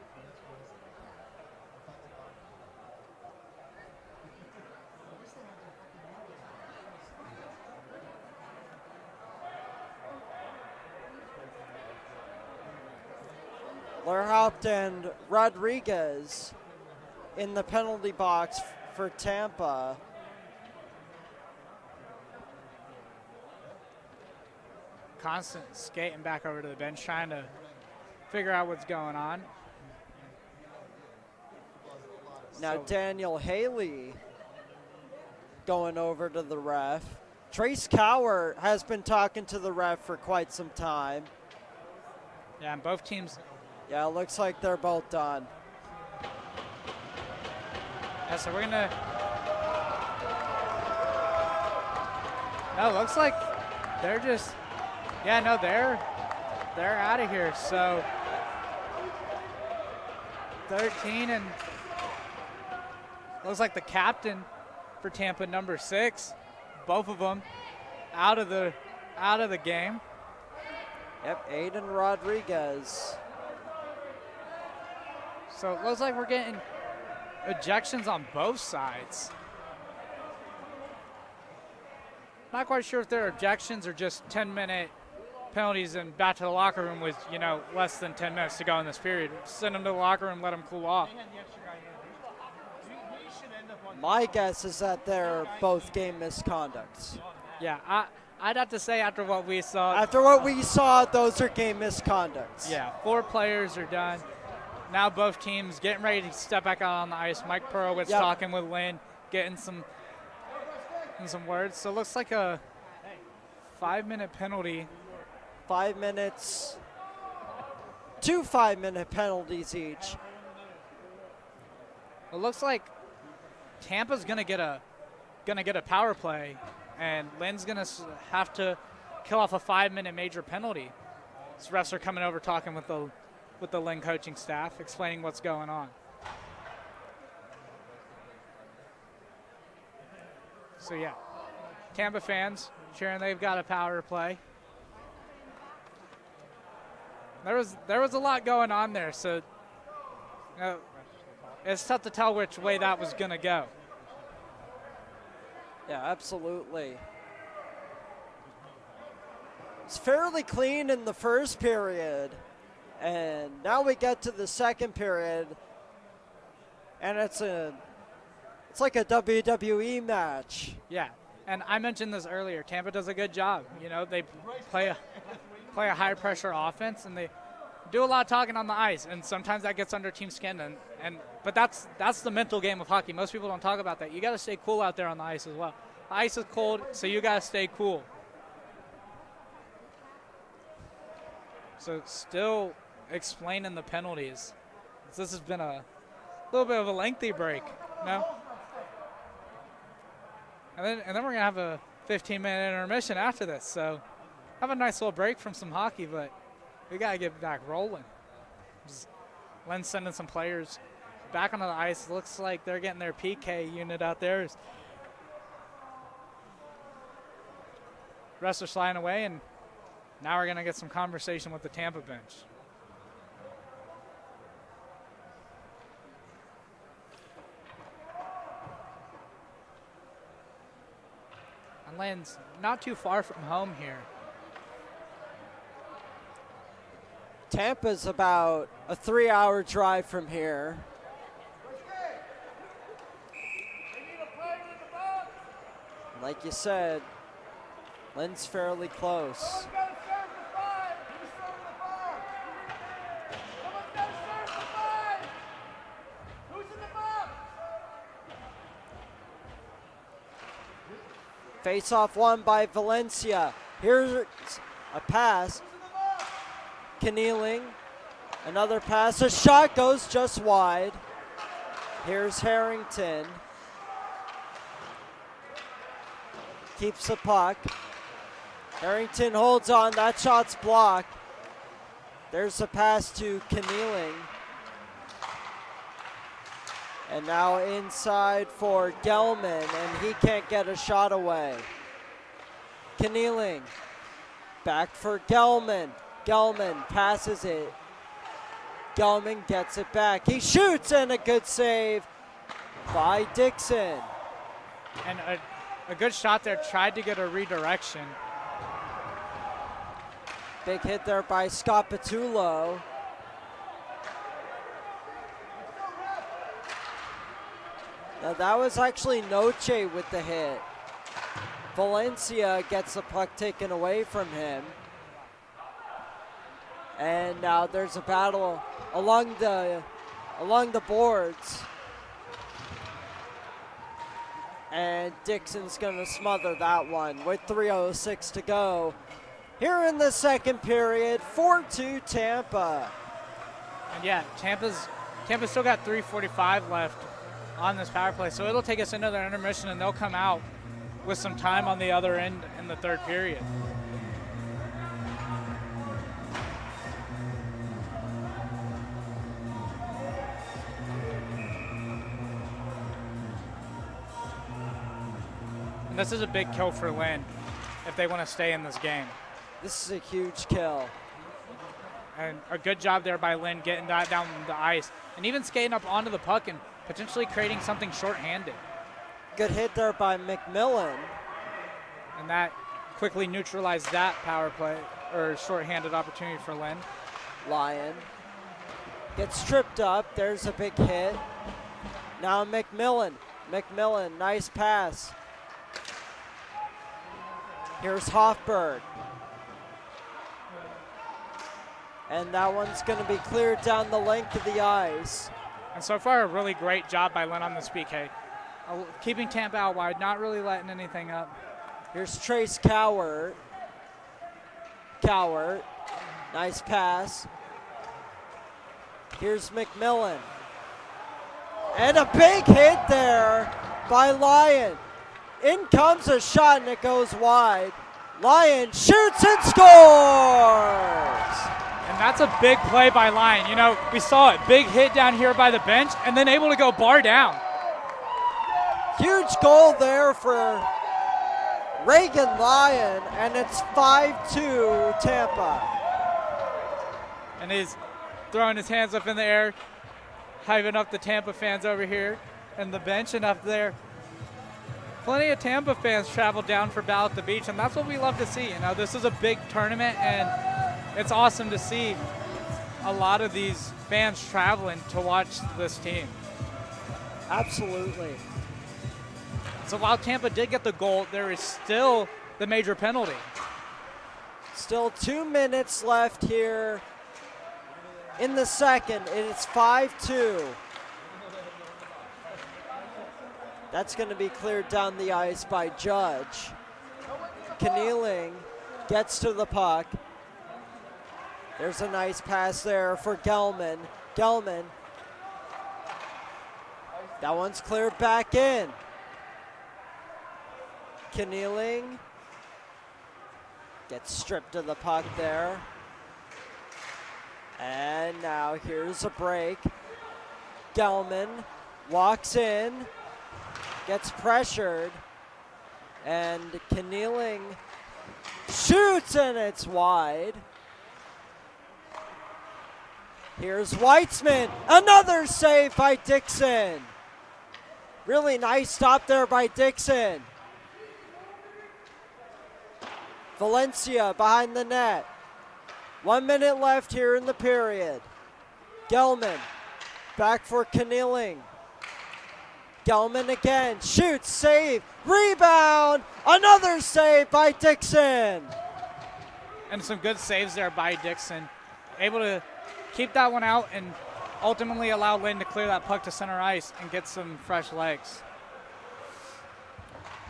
Lerhaupt and Rodriguez in the penalty box for Tampa. Constant skating back over to the bench, trying to figure out what's going on. Now So- Daniel Haley going over to the ref. Trace Cower has been talking to the ref for quite some time. Yeah, and both teams. Yeah, it looks like they're both done. Yeah, so we're gonna. No, looks like they're just. Yeah, no, they're out of here. So 13 and looks like the captain for Tampa, number 6, both of them out of the game. Yep, Aiden Rodriguez. So it looks like we're getting ejections on both sides. Not quite sure if they're ejections or just 10-minute penalties and back to the locker room with, less than 10 minutes to go in this period. Send them to the locker room, let them cool off. My guess is that they're both game misconducts. Yeah, I'd have to say after what we saw. After what we saw, those are game misconducts. Yeah, 4 players are done. Now both teams getting ready to step back out on the ice. Mike Perowitz talking with Lynn, getting some words. So it looks like a 5-minute penalty. 5 minutes, 2 5-minute penalties each. It looks like Tampa's gonna get a power play, and Lynn's gonna have to kill off a 5-minute major penalty. So refs are coming over talking with the Lynn coaching staff, explaining what's going on. So yeah, Tampa fans cheering they've got a power play. There was a lot going on there, so it's tough to tell which way that was going to go. Yeah, absolutely. It's fairly clean in the first period, and now we get to the second period, and it's like a WWE match. Yeah, and I mentioned this earlier. Tampa does a good job. They play a high pressure offense, and they do a lot of talking on the ice, and sometimes that gets under team skin. But that's the mental game of hockey. Most people don't talk about that. You got to stay cool out there on the ice as well. The ice is cold, so you got to stay cool. So still explaining the penalties. This has been a little bit of a lengthy break. No. And then we're going to have a 15-minute intermission after this. So have a nice little break from some hockey, but we got to get back rolling. Lynn's sending some players back onto the ice. Looks like they're getting their PK unit out there. Rest are sliding away, and now we're going to get some conversation with the Tampa bench. And Lynn's not too far from home here. Tampa's about a 3-hour drive from here. Like you said, Lynn's fairly close. Face-off won by Valencia. Here's a pass. Kenealing. Another pass. A shot goes just wide. Here's Harrington. Keeps the puck. Harrington holds on. That shot's blocked. There's a pass to Kenealing. And now inside for Gelman, and he can't get a shot away. Kenealing. Back for Gelman. Gelman passes it. Gelman gets it back. He shoots, and a good save by Dixon. And a good shot there, tried to get a redirection. Big hit there by Scott Patullo. Now that was actually Noche with the hit. Valencia gets the puck taken away from him. And now there's a battle along the boards. And Dixon's gonna smother that one with 3:06 to go. Here in the second period, 4-2 Tampa. And yeah, Tampa's still got 3:45 left on this power play, so it'll take us into their intermission, and they'll come out with some time on the other end in the third period. And this is a big kill for Lynn if they want to stay in this game. This is a huge kill. And a good job there by Lynn getting that down the ice and even skating up onto the puck and potentially creating something shorthanded. Good hit there by McMillan. And that quickly neutralized that power play or shorthanded opportunity for Lynn. Lyon gets tripped up. There's a big hit. Now McMillan. McMillan, nice pass. Here's Hoffberg. And that one's going to be cleared down the length of the ice. And so far, a really great job by Lynn on this PK. Keeping Tampa out wide, not really letting anything up. Here's Trace Cowart. Cowart, nice pass. Here's McMillan. And a big hit there by Lyon. In comes a shot and it goes wide. Lyon shoots and scores! And that's a big play by Lyon. You know, we saw it. Big hit down here by the bench and then able to go bar down. Huge goal there for Reagan Lyon, and it's 5-2 Tampa. And he's throwing his hands up in the air, hyping up the Tampa fans over here and the bench and up there. Plenty of Tampa fans traveled down for Battle at the Beach, and that's what we love to see. You know, this is a big tournament, and it's awesome to see a lot of these fans traveling to watch this team. Absolutely. So while Tampa did get the goal, there is still the major penalty. Still 2 minutes left here in the second. It's 5-2. That's going to be cleared down the ice by Judge. Kenealing gets to the puck. There's a nice pass there for Gelman. Gelman. That one's cleared back in. Kenealing gets stripped of the puck there. And now here's a break. Gelman walks in. Gets pressured, and Kenealing shoots, and it's wide. Here's Weitzman, another save by Dixon. Really nice stop there by Dixon. Valencia behind the net. 1 minute left here in the period. Gelman back for Kenealing. Gelman again, shoots, save, rebound, another save by Dixon. And some good saves there by Dixon. Able to keep that one out and ultimately allow Lynn to clear that puck to center ice and get some fresh legs.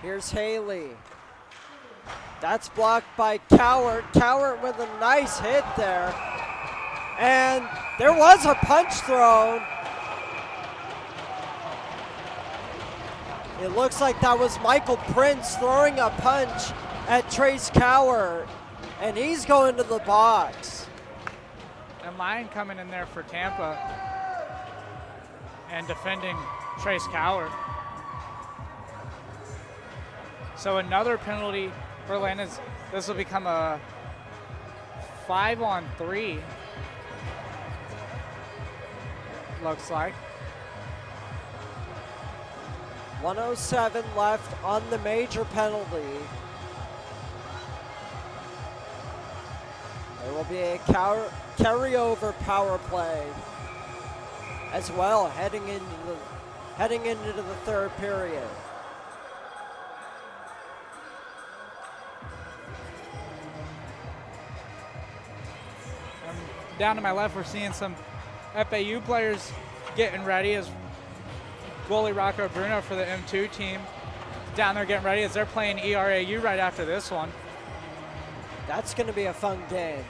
Here's Haley. That's blocked by Cowart. Cowart with a nice hit there. And there was a punch thrown. It looks like that was Michael Prince throwing a punch at Trace Cowart. And he's going to the box. And Lyon coming in there for Tampa and defending Trace Cowart. So another penalty for Lynn. This will become a 5-on-3. Looks like. 1:07 left on the major penalty. There will be a carryover power play as well heading into the third period. Down to my left, we're seeing some FAU players getting ready as goalie Rocco Bruno for the M2 team down there getting ready as they're playing ERAU right after this one. That's going to be a fun game.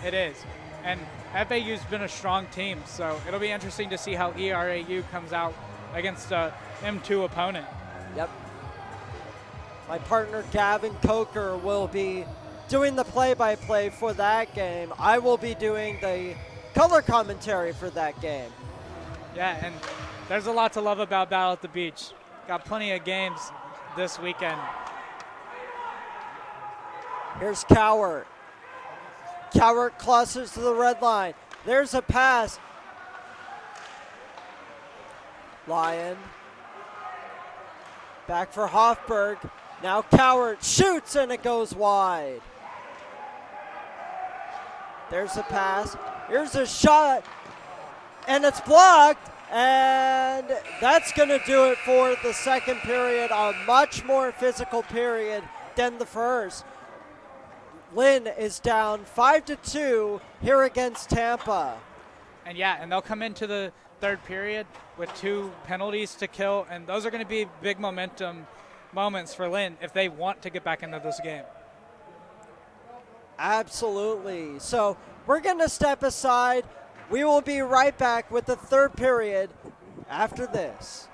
It is. And FAU's been a strong team, so it'll be interesting to see how ERAU comes out against a M2 opponent. Yep. My partner Gavin Coker will be doing the play-by-play for that game. I will be doing the color commentary for that game. Yeah, and there's a lot to love about Battle at the Beach. Got plenty of games this weekend. Here's Cowart. Cowart clusters to the red line. There's a pass. Lyon. Back for Hoffberg. Now Cowart shoots and it goes wide. There's a pass. Here's a shot. And it's blocked. And that's going to do it for the second period. A much more physical period than the first. Lynn is down 5-2 here against Tampa. And yeah, and they'll come into the third period with 2 penalties to kill. And those are going to be big momentum moments for Lynn if they want to get back into this game. Absolutely. So we're going to step aside. We will be right back with the third period after this.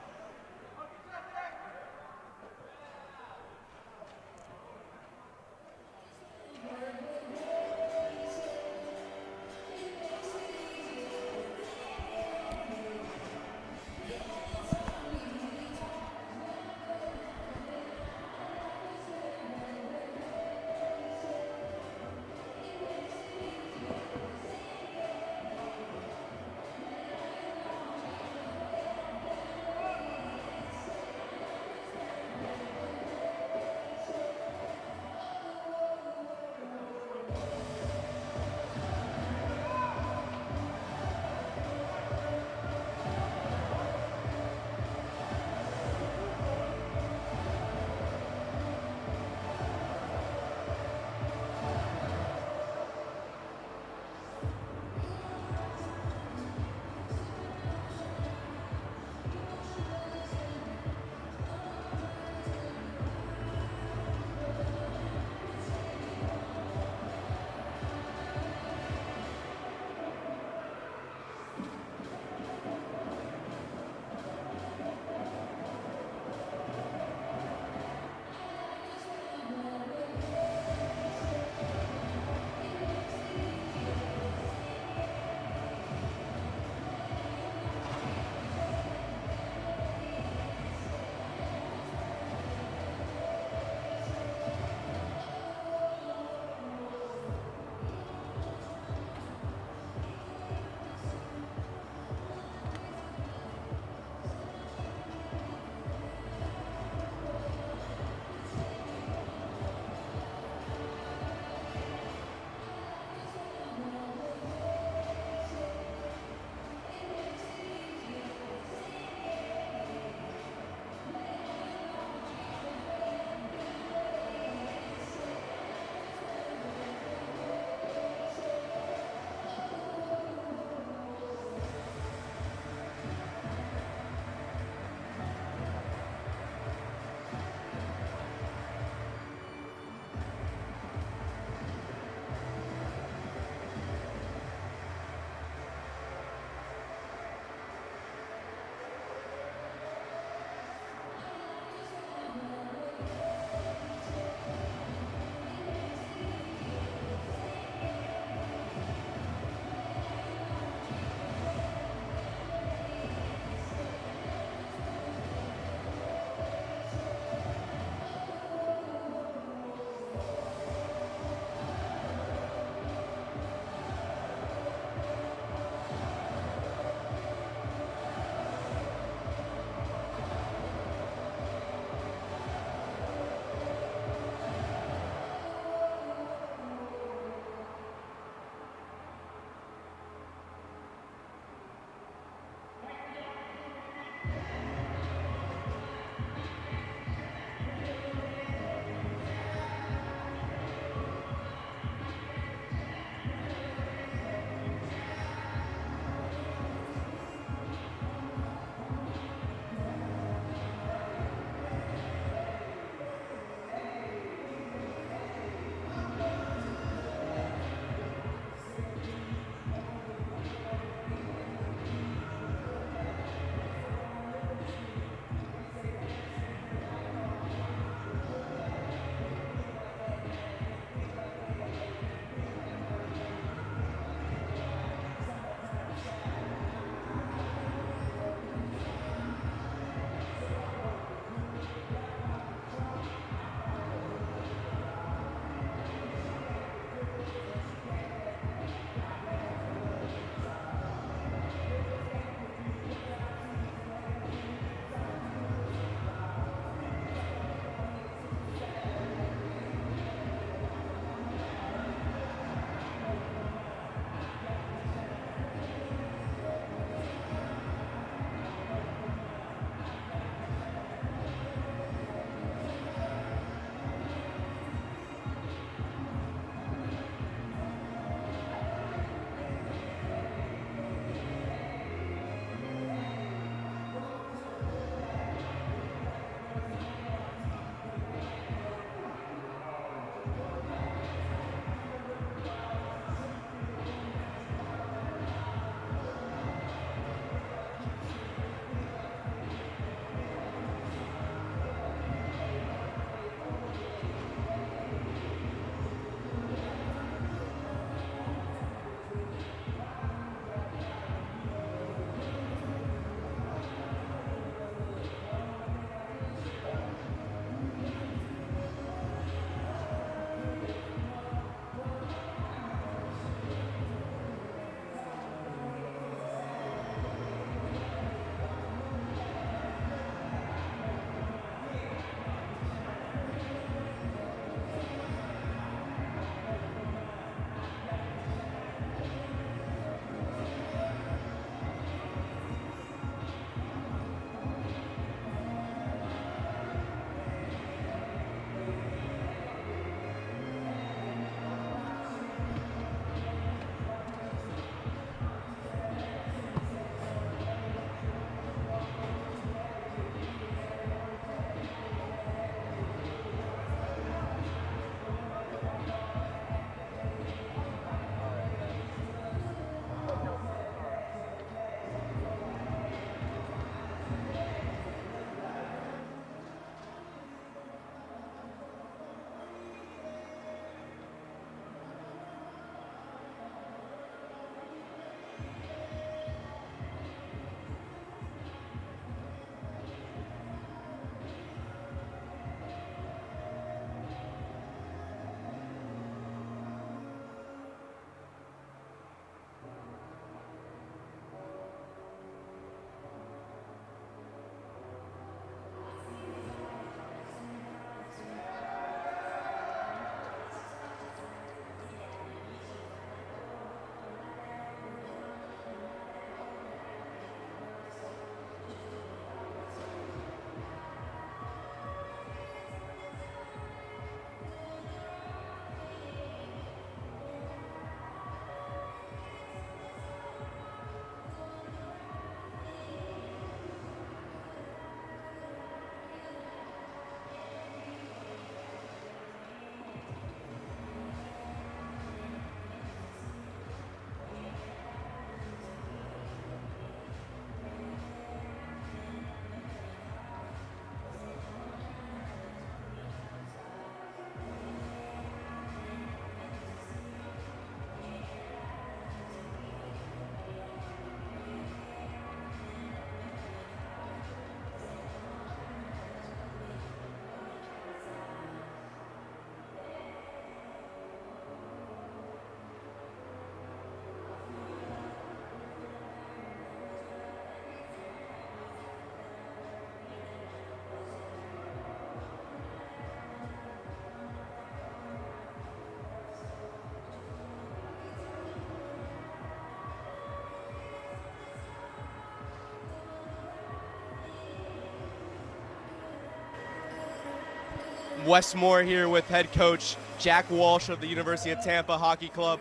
Westmore here with head coach Jack Walsh of the University of Tampa Hockey Club.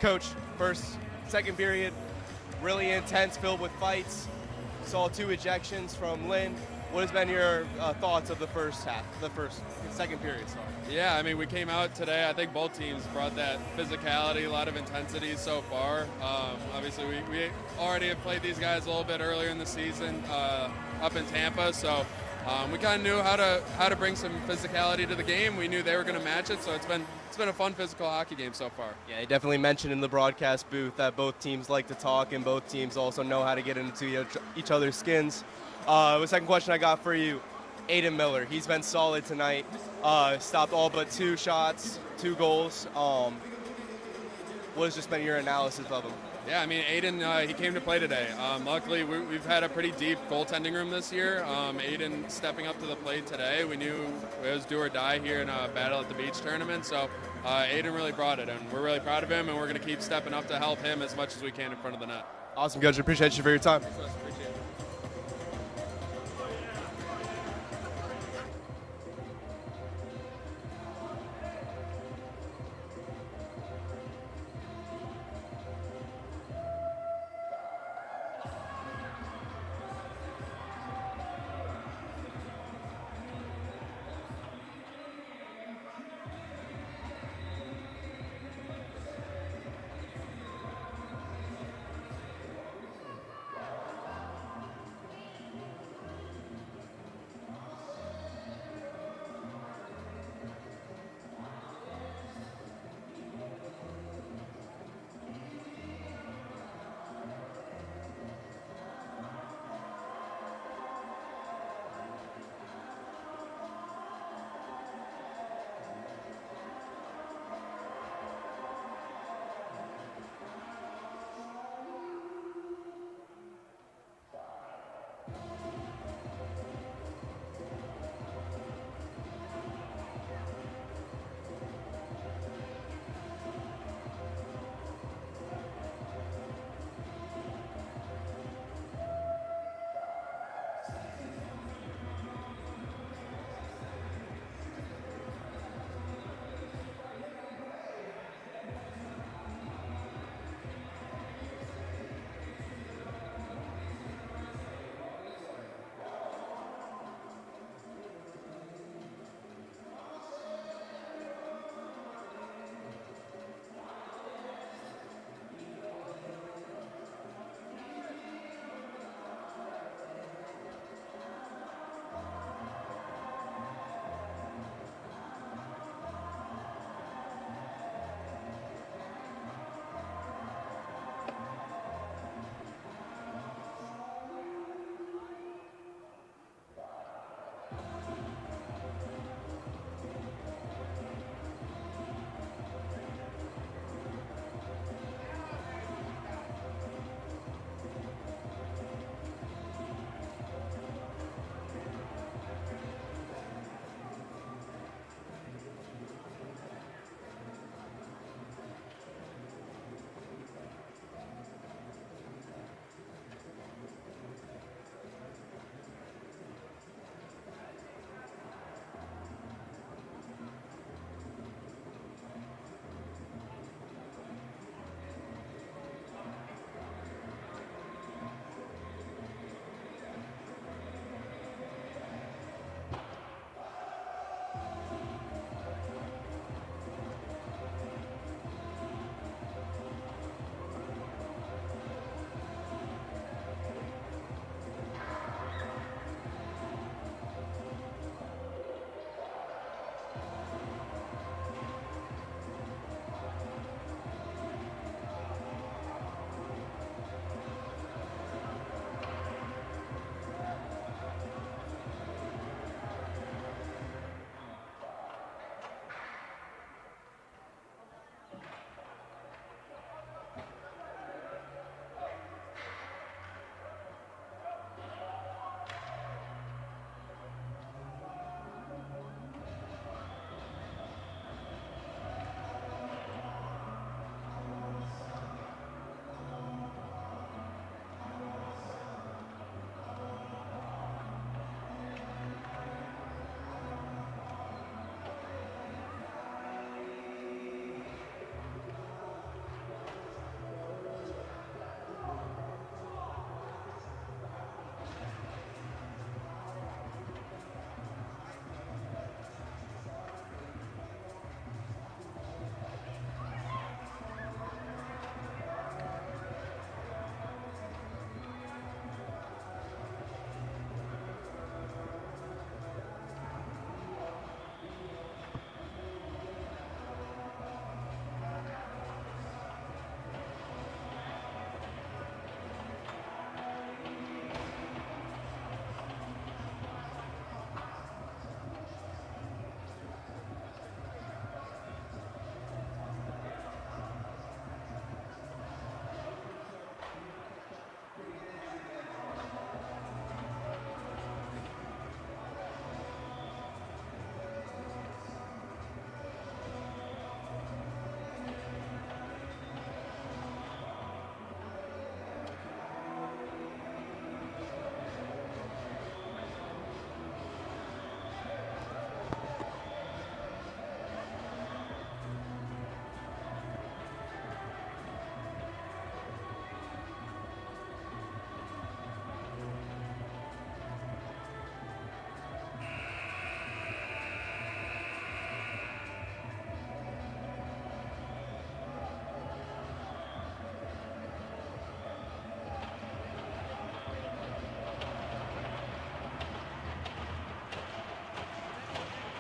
Coach, second period, really intense, filled with fights. Saw 2 ejections from Lynn. What has been your thoughts of the second period, sorry? Yeah, I mean, we came out today. I think both teams brought that physicality, a lot of intensity so far. Obviously, we already have played these guys a little bit earlier in the season up in Tampa, so we kind of knew how to bring some physicality to the game. We knew they were going to match it, so it's been a fun physical hockey game so far. Yeah, you definitely mentioned in the broadcast booth that both teams like to talk and both teams also know how to get into each other's skins. The second question I got for you, Aiden Miller. He's been solid tonight. Stopped all but 2 shots, 2 goals. What has just been your analysis of him? Yeah, I mean, Aiden, he came to play today. Luckily, we've had a pretty deep goaltending room this year. Aiden stepping up to the plate today. We knew it was do or die here in a Battle at the Beach tournament, so Aiden really brought it, and we're really proud of him, and we're going to keep stepping up to help him as much as we can in front of the net. Awesome, Coach. Appreciate you for your time. Appreciate it.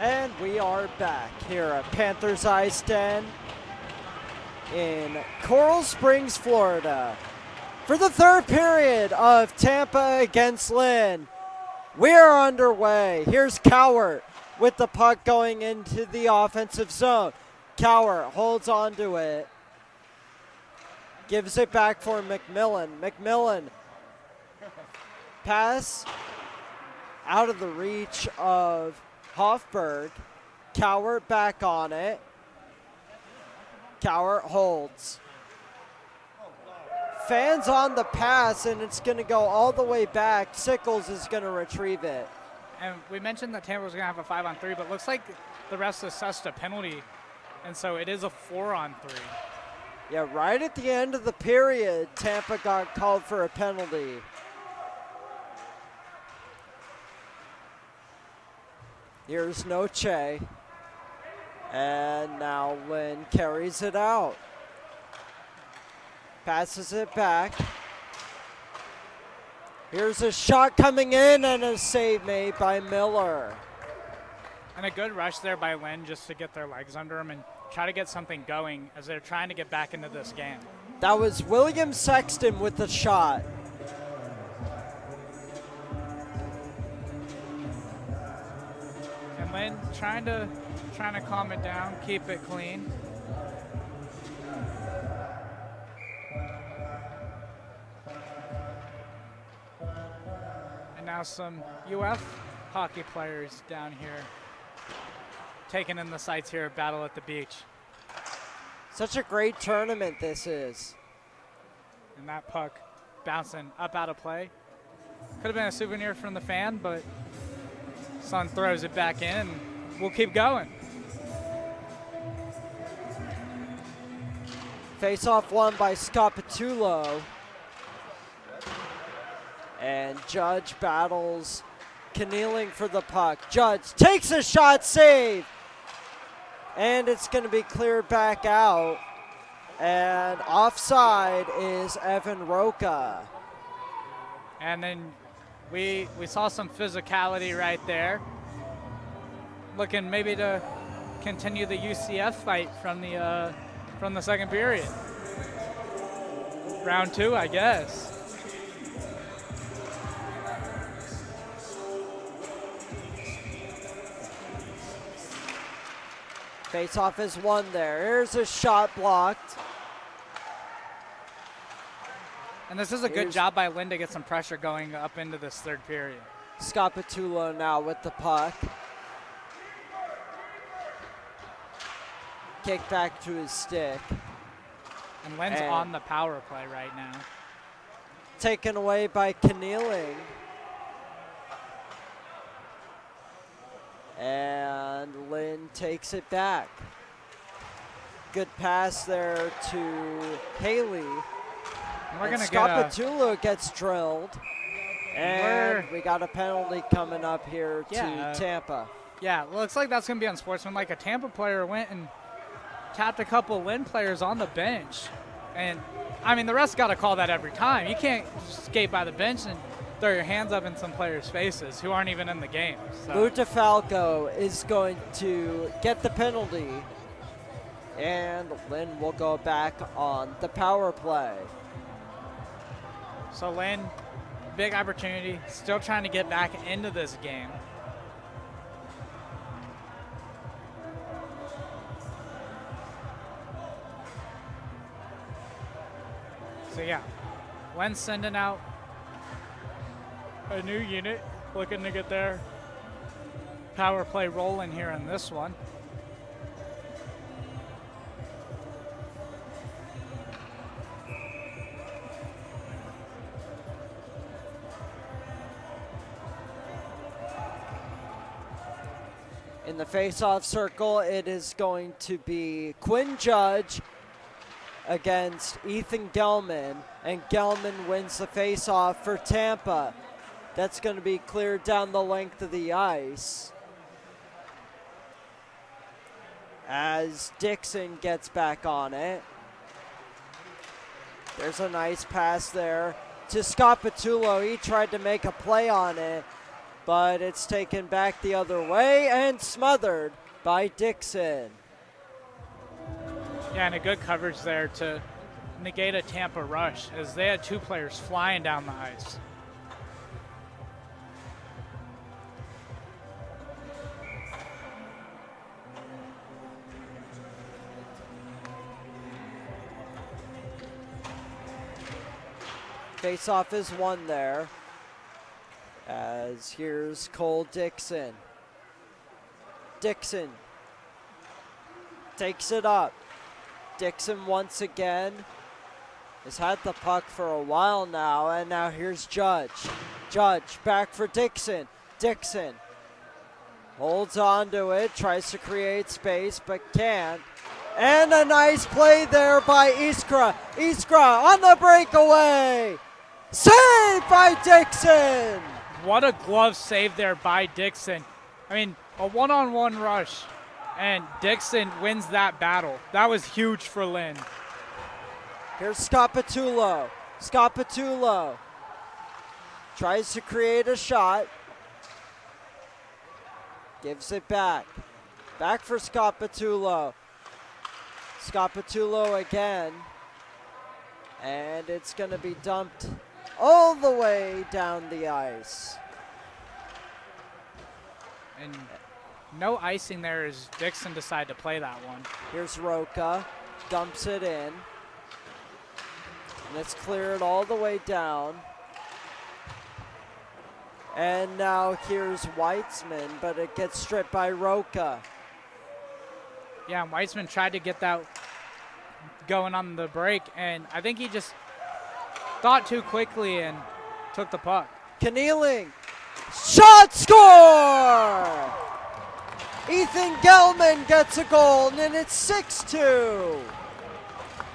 And we are back here at Panthers IceDen in Coral Springs, Florida, for the third period of Tampa against Lynn. We are underway. Here's Cowart with the puck going into the offensive zone. Cowart holds on to it. Gives it back for McMillan. McMillan. Pass out of the reach of Hofberg. Cowart back on it. Cowart holds. Fans on the pass, and it's going to go all the way back. Sickles is going to retrieve it. And we mentioned that Tampa was going to have a 5-on-3, but looks like the refs assessed a penalty, and so it is a 4-on-3. Yeah, right at the end of the period, Tampa got called for a penalty. Here's Noche. And now Lynn carries it out. Passes it back. Here's a shot coming in and a save made by Miller. And a good rush there by Lynn just to get their legs under them and try to get something going as they're trying to get back into this game. That was William Sexton with the shot. And Lynn trying to calm it down, keep it clean. And now some UF hockey players down here taking in the sights here at Battle at the Beach. Such a great tournament this is. And that puck bouncing up out of play. Could have been a souvenir from the fan, but Sun throws it back in and we'll keep going. Face-off won by Scapitulo. And Judge battles Kenealing for the puck. Judge takes a shot, save. And it's going to be cleared back out. And offside is Evan Roca. And then we saw some physicality right there. Looking maybe to continue the UCF fight from the second period. Round 2, I guess. Face-off is won there. Here's a shot blocked. And this is a good job by Lynn to get some pressure going up into this third period. Scapitulo now with the puck. Kick back to his stick. And Lynn's on the power play right now. Taken away by Kenealing. And Lynn takes it back. Good pass there to Haley. And Scapitulo gets drilled. And we got a penalty coming up here to Tampa. Yeah, looks like that's going to be unsportsmanlike. A Tampa player went and tapped a couple Lynn players on the bench. And, I mean, the refs got to call that every time. You can't just skate by the bench and throw your hands up in some players' faces who aren't even in the game. So. Lou DeFalco is going to get the penalty. And Lynn will go back on the power play. So Lynn, big opportunity, still trying to get back into this game. So yeah, Lynn sending out a new unit, looking to get their power play rolling here in this one. In the face-off circle, it is going to be Quinn Judge against Ethan Gelman, and Gelman wins the face-off for Tampa. That's going to be cleared down the length of the ice as Dixon gets back on it. There's a nice pass there to Scapitulo. He tried to make a play on it, but it's taken back the other way and smothered by Dixon. Yeah, and a good coverage there to negate a Tampa rush as they had two players flying down the ice. Face-off is won there, as here's Cole Dixon. Dixon takes it up. Dixon once again has had the puck for a while now, and now here's Judge. Judge back for Dixon. Dixon holds on to it, tries to create space, but can't. And a nice play there by Iskra. Iskra on the breakaway. Saved by Dixon. What a glove save there by Dixon. I mean, a one-on-one rush, and Dixon wins that battle. That was huge for Lynn. Here's Scapatulo. Scapatulo tries to create a shot. Gives it back. Back for Scapatulo. Scapatulo again. And it's going to be dumped all the way down the ice. And no icing there as Dixon decided to play that one. Here's Roca. Dumps it in. And it's cleared all the way down. And now here's Weitzman, but it gets stripped by Roca. Yeah, and Weitzman tried to get that going on the break, and I think he just thought too quickly and took the puck. Kenealing. Shot score! Ethan Gelman gets a goal, and it's 6-2.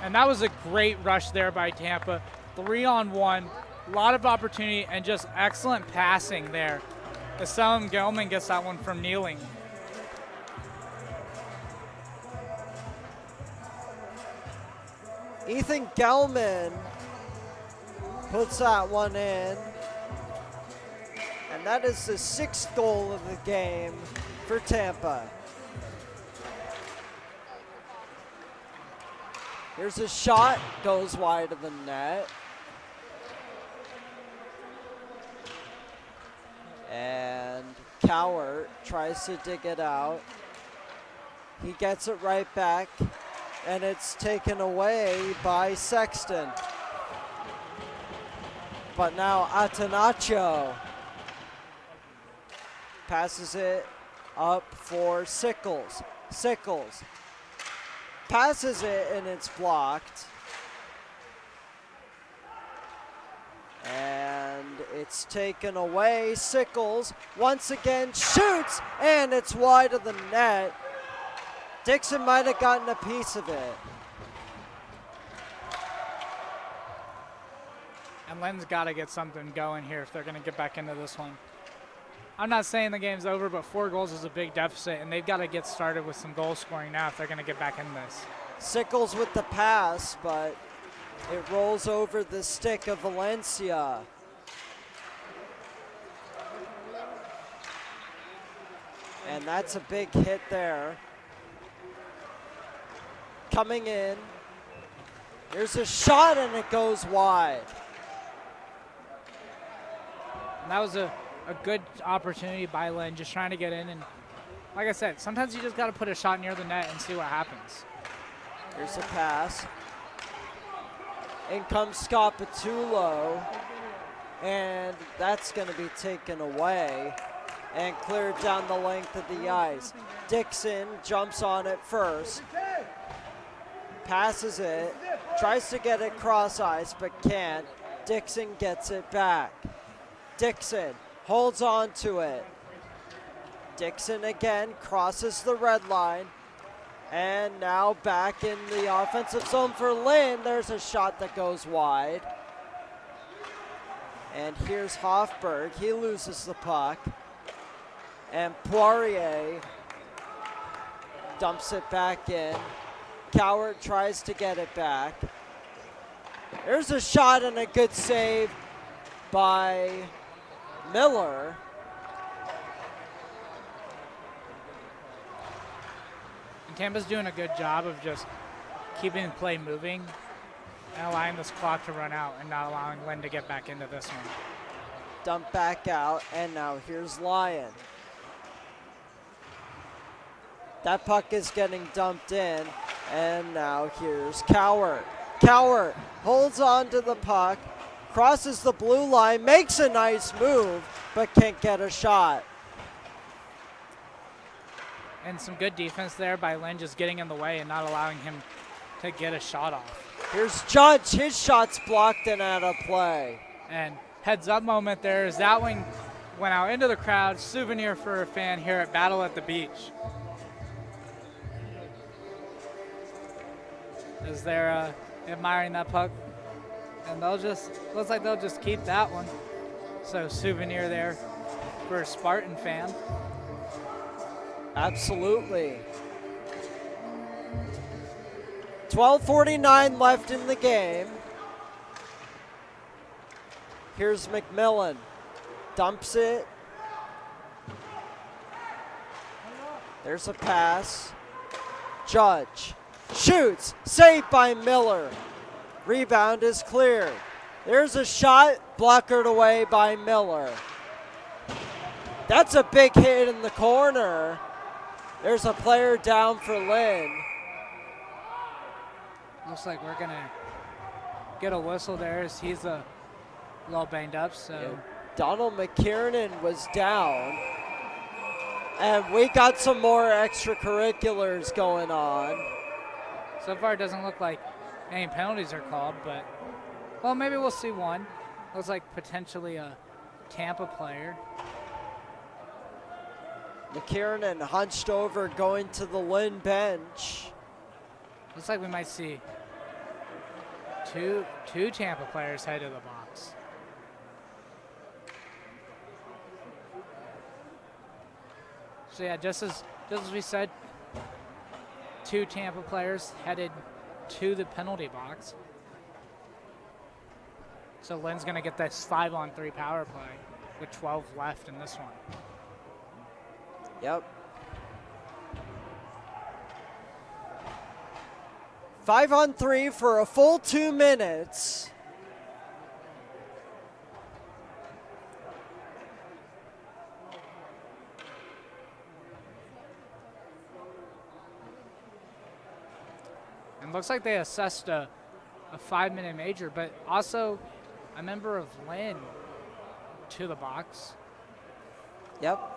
And that was a great rush there by Tampa. 3-on-1, a lot of opportunity, and just excellent passing there. Asylum Gelman gets that one from Kneeling. Ethan Gelman puts that one in. And that is the 6th goal of the game for Tampa. Here's a shot, goes wide of the net. And Cowart tries to dig it out. He gets it right back, and it's taken away by Sexton. But now Atanaccio passes it up for Sickles. Sickles passes it, and it's blocked. And it's taken away. Sickles once again shoots, and it's wide of the net. Dixon might have gotten a piece of it. And Lynn's got to get something going here if they're going to get back into this one. I'm not saying the game's over, but 4 goals is a big deficit, and they've got to get started with some goal scoring now if they're going to get back in this. Sickles with the pass, but it rolls over the stick of Valencia. And that's a big hit there. Coming in. Here's a shot, and it goes wide. And that was a good opportunity by Lynn, just trying to get in. And like I said, sometimes you just got to put a shot near the net and see what happens. Here's a pass. In comes Scapatulo, and that's going to be taken away and cleared down the length of the ice. Dixon jumps on it first, passes it, tries to get it cross ice, but can't. Dixon gets it back. Dixon holds on to it. Dixon again crosses the red line. And now back in the offensive zone for Lynn. There's a shot that goes wide. And here's Hofberg. He loses the puck. And Poirier dumps it back in. Cowart tries to get it back. There's a shot and a good save by Miller. Tampa's doing a good job of just keeping play moving and allowing this clock to run out and not allowing Lynn to get back into this one. Dump back out, and now here's Lyon. That puck is getting dumped in, and now here's Cowart. Cowart holds on to the puck, crosses the blue line, makes a nice move, but can't get a shot. And some good defense there by Lynn, just getting in the way and not allowing him to get a shot off. Here's Judge. His shot's blocked and out of play. And heads up moment there as that one went out into the crowd. Souvenir for a fan here at Battle at the Beach. As they're admiring that puck. And they'll just, looks like they'll just keep that one. So souvenir there for a Spartan fan. Absolutely. 12:49 left in the game. Here's McMillan. Dumps it. There's a pass. Judge shoots. Saved by Miller. Rebound is cleared. There's a shot. Blockered away by Miller. That's a big hit in the corner. There's a player down for Lynn. Looks like we're going to get a whistle there as he's a little banged up. So Yeah. Donald McKiernan was down. And we got some more extracurriculars going on. so far it doesn't look like any penalties are called, but, well, maybe we'll see one. Looks like potentially a Tampa player. McKiernan hunched over going to the Lynn bench. Looks like we might see two Tampa players head to the box. So yeah, just as we said, two Tampa players headed to the penalty box. So Lynn's gonna get this 5-on-3 power play with 12 left in this one. Yep. 5-on-3 for a full 2 minutes. And looks like they assessed a 5-minute major, but also a member of Lynn to the box. Yep.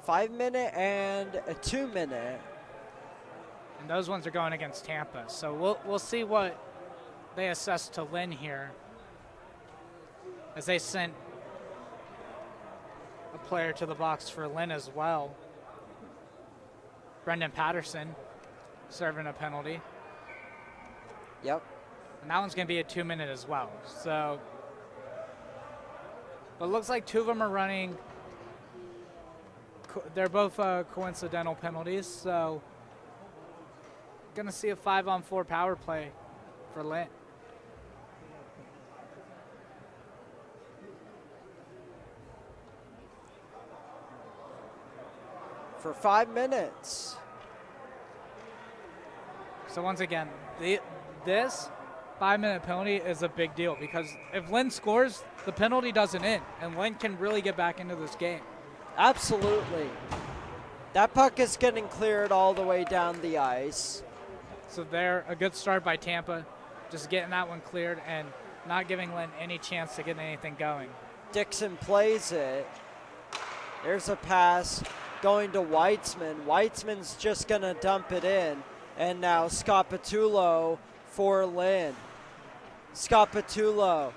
$5-minute and a 2-minute. And those ones are going against Tampa. So we'll see what they assess to Lynn here, as they sent a player to the box for Lynn as well. Brendan Patterson serving a penalty. Yep. And that one's going to be a 2-minute as well. So, but it looks like two of them are running. They're both coincidental penalties. So, going to see a 5-on-4 power play for Lynn. For 5 minutes. So once again, this 5-minute penalty is a big deal, because if Lynn scores, the penalty doesn't end, and Lynn can really get back into this game. Absolutely. That puck is getting cleared all the way down the ice. So there, a good start by Tampa, just getting that one cleared and not giving Lynn any chance to get anything going. Dixon plays it. There's a pass going to Weitzman. Weitzman's just going to dump it in. And now Scott Patullo for Lynn. Scott Patullo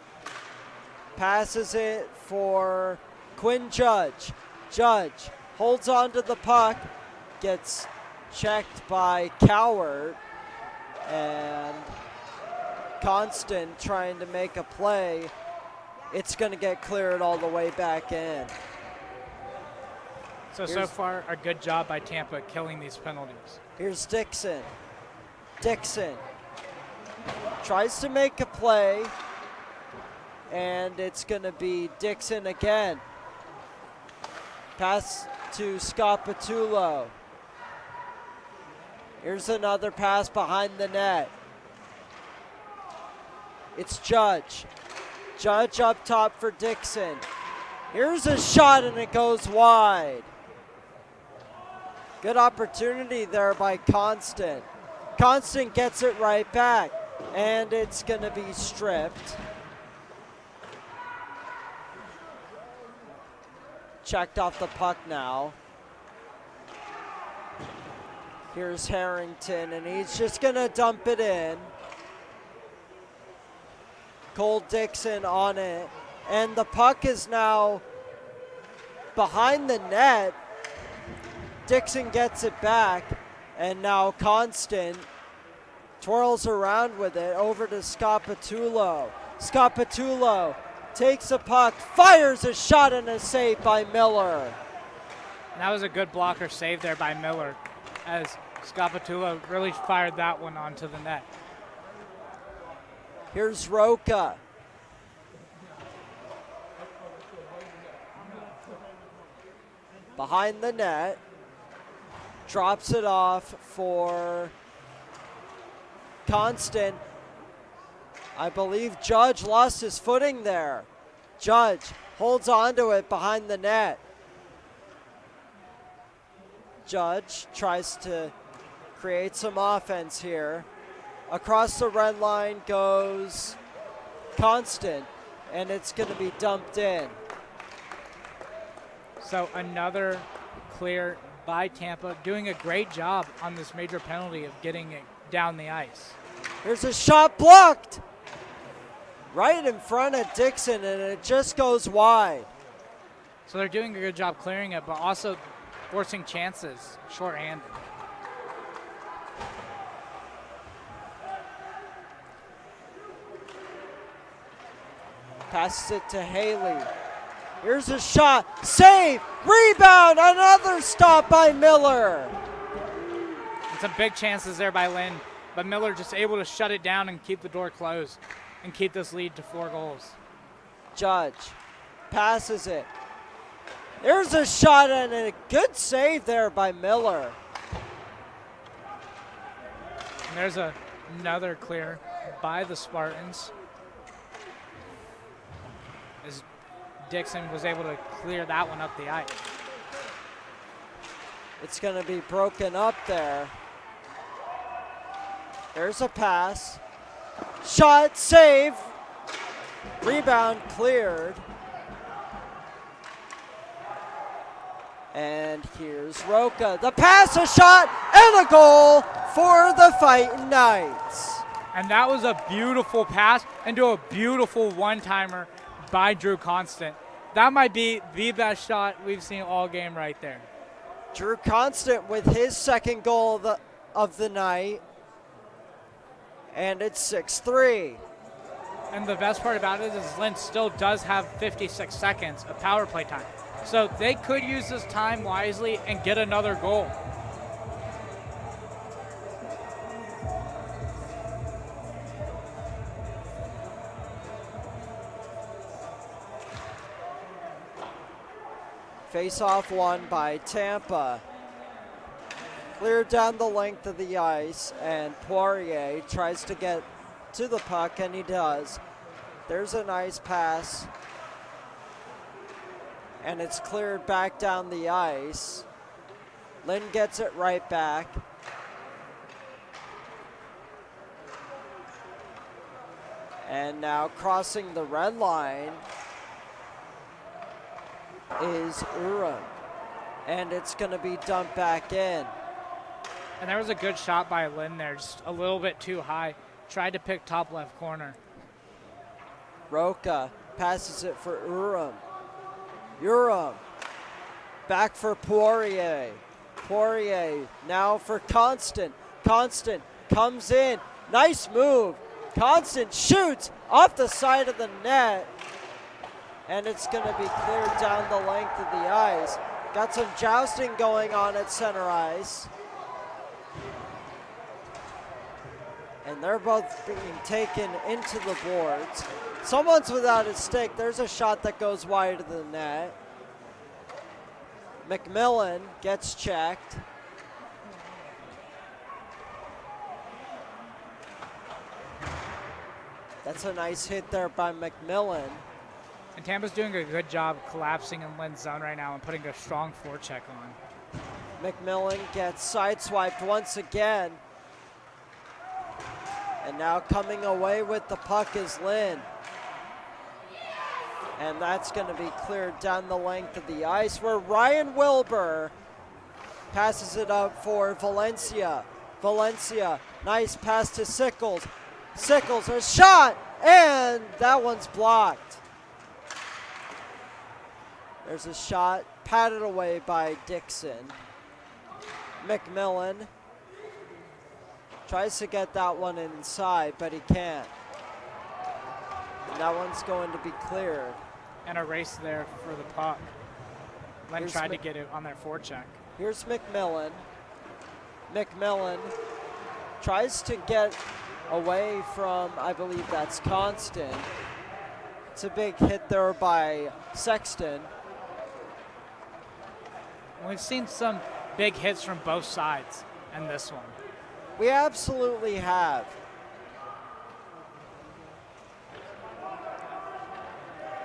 passes it for Quinn Judge. Judge holds on to the puck, gets checked by Cowart, and Constant trying to make a play. It's going to get cleared all the way back in. So far, a good job by Tampa killing these penalties. Here's Dixon. Dixon tries to make a play, and it's going to be Dixon again. Pass to Scott Patullo. Here's another pass behind the net. It's Judge. Judge up top for Dixon. Here's a shot and it goes wide. Good opportunity there by Constant. Constant gets it right back, and it's going to be stripped. Checked off the puck now. Here's Harrington, and he's just going to dump it in. Cole Dixon on it, and the puck is now behind the net. Dixon gets it back, and now Constant twirls around with it over to Scott Patullo. Scott Patullo takes a puck, fires a shot, and a save by Miller. And that was a good blocker save there by Miller, as Scott Patullo really fired that one onto the net. Here's Roca. Behind the net. Drops it off for Constant. I believe Judge lost his footing there. Judge holds onto it behind the net. Judge tries to create some offense here. Across the red line goes Constant, and it's going to be dumped in. So another clear by Tampa, doing a great job on this major penalty of getting it down the ice. Here's a shot blocked right in front of Dixon, and it just goes wide. So they're doing a good job clearing it, but also forcing chances shorthanded. Passes it to Haley. Here's a shot, save, rebound, another stop by Miller. And some big chances there by Lynn, but Miller just able to shut it down and keep the door closed and keep this lead to 4 goals. Judge passes it. There's a shot and a good save there by Miller. And there's another clear by the Spartans, as Dixon was able to clear that one up the ice. It's going to be broken up there. There's a pass. Shot, save. Rebound cleared. And here's Roca. The pass, a shot, and a goal for the Fightin' Knights. And that was a beautiful pass into a beautiful one-timer by Drew Constant. That might be the best shot we've seen all game right there. Drew Constant with his second goal of the night. And it's 6-3. And the best part about it is Lynn still does have 56 seconds of power play time. So they could use this time wisely and get another goal. Face-off won by Tampa. Cleared down the length of the ice, and Poirier tries to get to the puck, and he does. There's a nice pass, and it's cleared back down the ice. Lynn gets it right back. And now crossing the red line is Uram, and it's going to be dumped back in. And there was a good shot by Lynn there, just a little bit too high. Tried to pick top left corner. Roca passes it for Uram. Uram back for Poirier. Poirier now for Constant. Constant comes in. Nice move. Constant shoots off the side of the net. And it's going to be cleared down the length of the ice. Got some jousting going on at center ice. And they're both being taken into the boards. Someone's without a stick. There's a shot that goes wide of the net. McMillan gets checked. That's a nice hit there by McMillan. And Tampa's doing a good job collapsing in Lynn's zone right now and putting a strong forecheck on. McMillan gets sideswiped once again. And now coming away with the puck is Lynn. And that's going to be cleared down the length of the ice where Ryan Wilbur passes it up for Valencia. Valencia, nice pass to Sickles. Sickles, a shot, and that one's blocked. There's a shot, patted away by Dixon. McMillan tries to get that one inside, but he can't. And that one's going to be cleared. And a race there for the puck. Lynn tried to get it on their forecheck. Here's McMillan. McMillan tries to get away from, I believe that's Constant. It's a big hit there by Sexton. We've seen some big hits from both sides in this one. We absolutely have.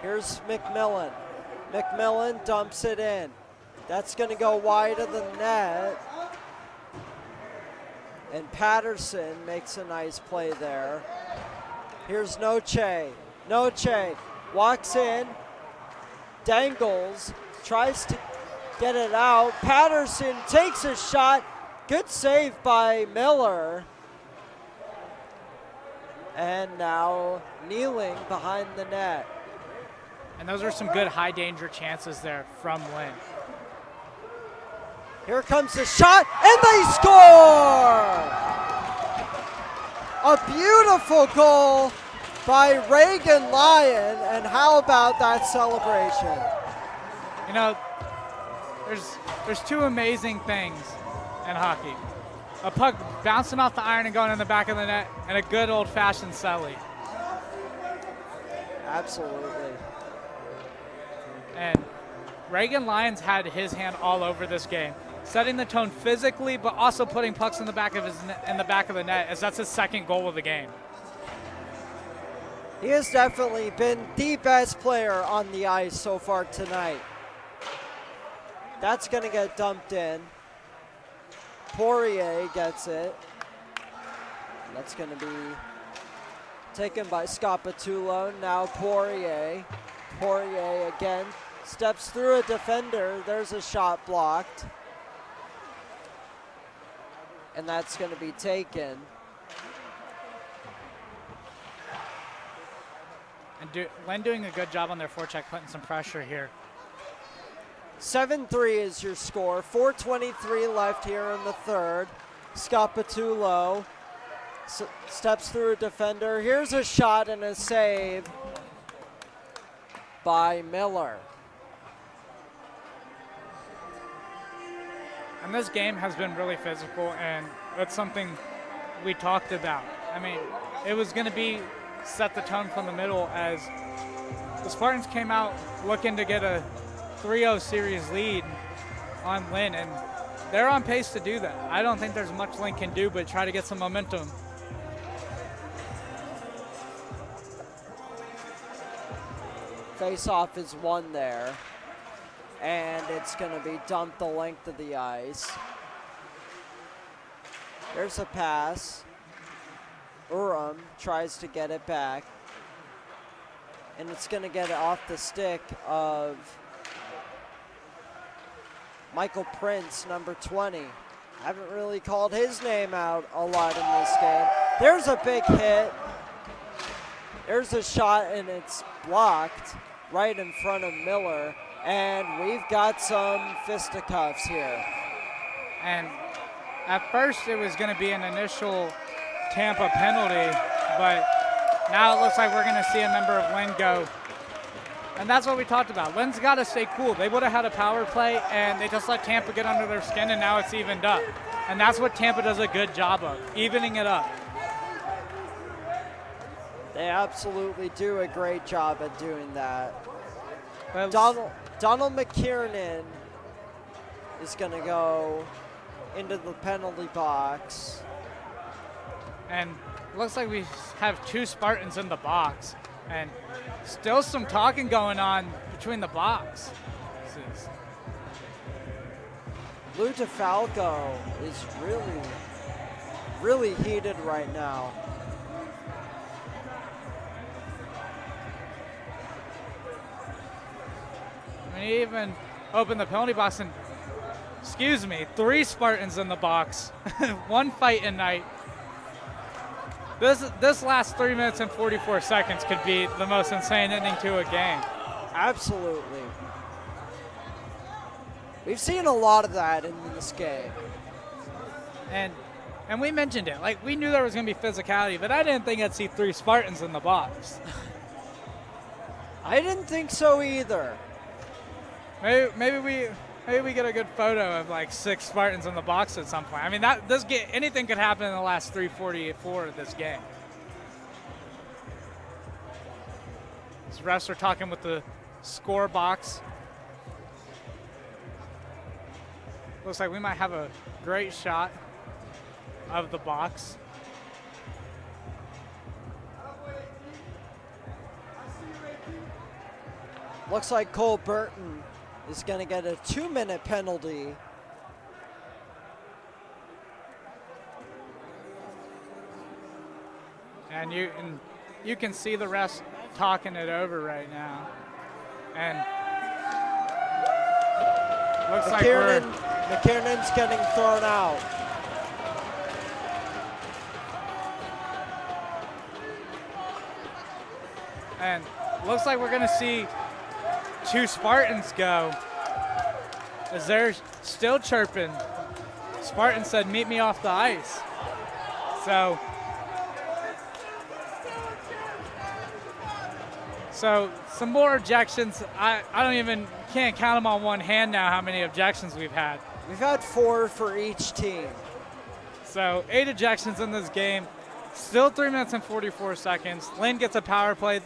Here's McMillan. McMillan dumps it in. That's going to go wide of the net. And Patterson makes a nice play there. Here's Noche. Noche walks in, dangles, tries to get it out. Patterson takes a shot. Good save by Miller. And now kneeling behind the net. And those are some good high danger chances there from Lynn. Here comes the shot, and they score! A beautiful goal by Reagan Lyon, and how about that celebration? You know, there's two amazing things in hockey. A puck bouncing off the iron and going in the back of the net, and a good old-fashioned celly. Absolutely. And Reagan Lyons had his hand all over this game, setting the tone physically, but also putting pucks in the back of the net, as that's his second goal of the game. He has definitely been the best player on the ice so far tonight. That's going to get dumped in. Poirier gets it. That's going to be taken by Scapatulo. Now Poirier. Poirier again steps through a defender. There's a shot blocked. And that's going to be taken. And Lynn doing a good job on their forecheck, putting some pressure here. 7-3 is your score. 4:23 left here in the third. Scapatulo steps through a defender. Here's a shot and a save by Miller. And this game has been really physical, and that's something we talked about. I mean, it was going to be set the tone from the middle as the Spartans came out looking to get a 3-0 series lead on Lynn, and they're on pace to do that. I don't think there's much Lynn can do but try to get some momentum. Face-off is won there, and it's going to be dumped the length of the ice. There's a pass. Urum tries to get it back, and it's going to get it off the stick of Michael Prince, number 20. Haven't really called his name out a lot in this game. There's a big hit. There's a shot, and it's blocked right in front of Miller, and we've got some fisticuffs here. And at first it was going to be an initial Tampa penalty, but now it looks like we're going to see a member of Lynn go. And that's what we talked about. Lynn's got to stay cool. They would have had a power play, and they just let Tampa get under their skin, and now it's evened up. And that's what Tampa does a good job of, evening it up. They absolutely do a great job at doing that. Well, Donald McKiernan is going to go into the penalty box. And looks like we have 2 Spartans in the box. And still some talking going on between the boxes. Lou DeFalco is really heated right now. I mean, he even opened the penalty box and, 3 Spartans in the box. 1 fight a night. This last 3 minutes and 44 seconds could be the most insane ending to a game. Absolutely. We've seen a lot of that in this game. And we mentioned it. Like, we knew there was going to be physicality, but I didn't think I'd see 3 Spartans in the box. I didn't think so either. Maybe we get a good photo of like 6 Spartans in the box at some point. I mean, anything could happen in the last 3:44 of this game. These refs are talking with the score box. Looks like we might have a great shot of the box. Looks like Cole Burton is going to get a 2-minute penalty. And you can see the refs talking it over right now. And looks like McKiernan's getting thrown out. And looks like we're going to see 2 Spartans go, as they're still chirping. Spartan said, "Meet me off the ice." So some more ejections. I can't count them on one hand now how many ejections we've had. We've had 4 for each team. So 8 ejections in this game. Still 3 minutes and 44 seconds. Lynn gets a power play.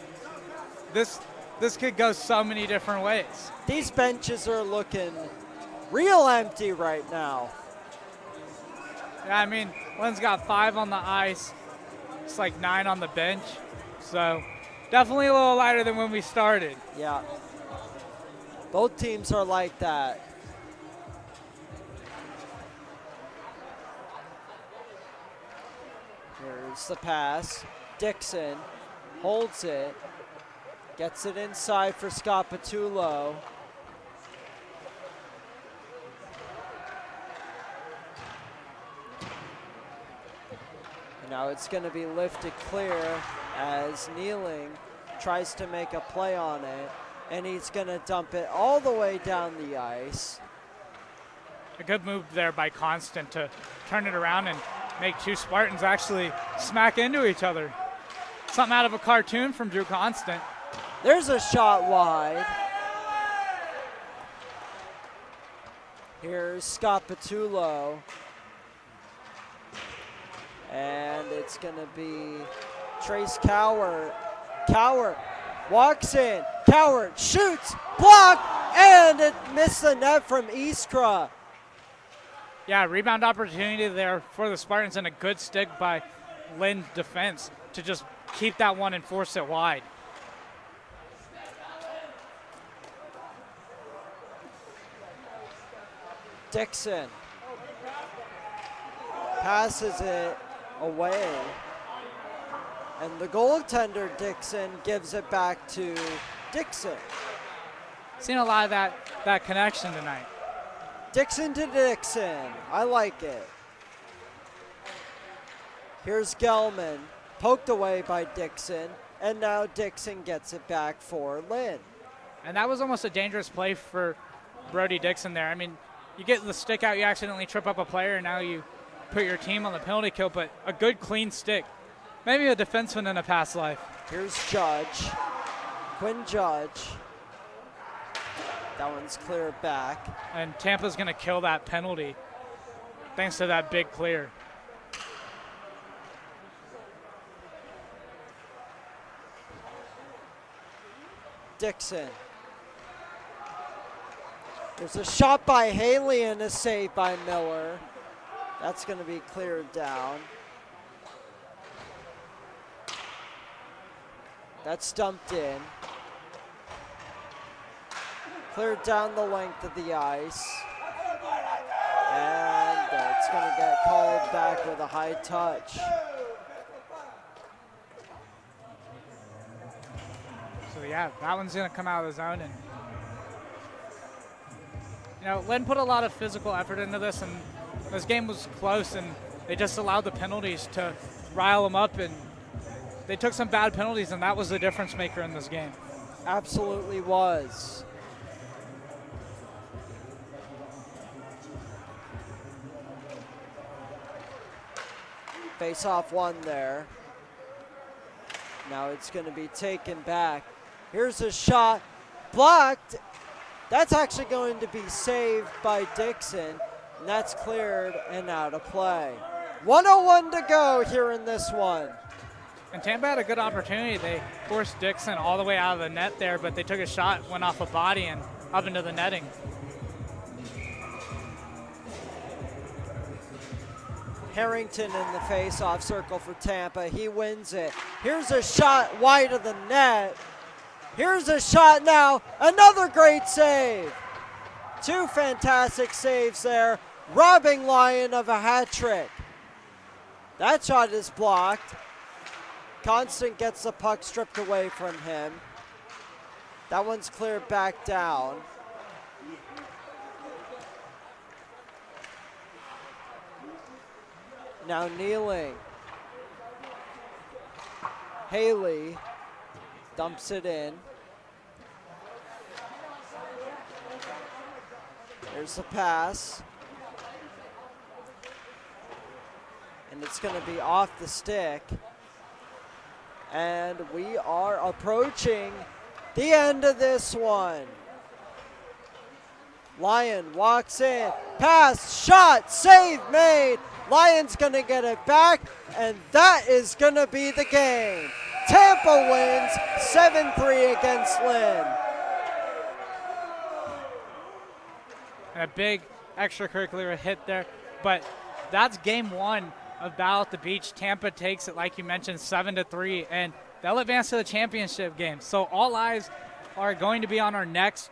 This could go so many different ways. These benches are looking real empty right now. Yeah, I mean, Lynn's got 5 on the ice. It's like 9 on the bench. So definitely a little lighter than when we started. Yeah. Both teams are like that. Here's the pass. Dixon holds it. Gets it inside for Scott Patullo. Now it's going to be lifted clear as Kneeling tries to make a play on it, and he's going to dump it all the way down the ice. A good move there by Constant to turn it around and make 2 Spartans actually smack into each other. Something out of a cartoon from Drew Constant. There's a shot wide. Here's Scott Patullo. And it's going to be Trace Cowart. Cowart walks in. Cowart shoots, blocked, and it missed the net from Iskra. Yeah, rebound opportunity there for the Spartans and a good stick by Lynn defense to just keep that one and force it wide. Dixon passes it away, and the goaltender Dixon gives it back to Dixon. Seen a lot of that connection tonight. Dixon to Dixon, I like it. Here's Gelman, poked away by Dixon, and now Dixon gets it back for Lynn. And that was almost a dangerous play for Brody Dixon there. I mean, you get the stick out, you accidentally trip up a player, and now you put your team on the penalty kill, but a good clean stick. Maybe a defenseman in a past life. Here's Judge, Quinn Judge. That one's clear back. And Tampa's going to kill that penalty thanks to that big clear. Dixon. There's a shot by Haley and a save by Miller. That's going to be cleared down. That's dumped in. Cleared down the length of the ice. And it's going to get called back with a high touch. So yeah, that one's going to come out of the zone. And you know, Lynn put a lot of physical effort into this, and this game was close, and they just allowed the penalties to rile them up, and they took some bad penalties, and that was the difference maker in this game. Absolutely was. Face-off one there. Now it's going to be taken back. Here's a shot, blocked. That's actually going to be saved by Dixon, and that's cleared and out of play. 1:01 to go here in this one. And Tampa had a good opportunity. They forced Dixon all the way out of the net there, but they took a shot, went off a body, and up into the netting. Harrington in the face-off circle for Tampa. He wins it. Here's a shot wide of the net. Here's a shot now. Another great save. Two fantastic saves there, robbing Lyon of a hat trick. That shot is blocked. Constant gets the puck stripped away from him. That one's cleared back down. Now kneeling. Haley dumps it in. There's the pass. And it's going to be off the stick. And we are approaching the end of this one. Lyon walks in, pass, shot, save made. Lyon's gonna get it back, and that is gonna be the game. Tampa wins 7-3 against Lynn. And a big extracurricular hit there, but that's game one of Battle at the Beach. Tampa takes it, like you mentioned, 7-3, and they'll advance to the championship game. So all eyes are going to be on our next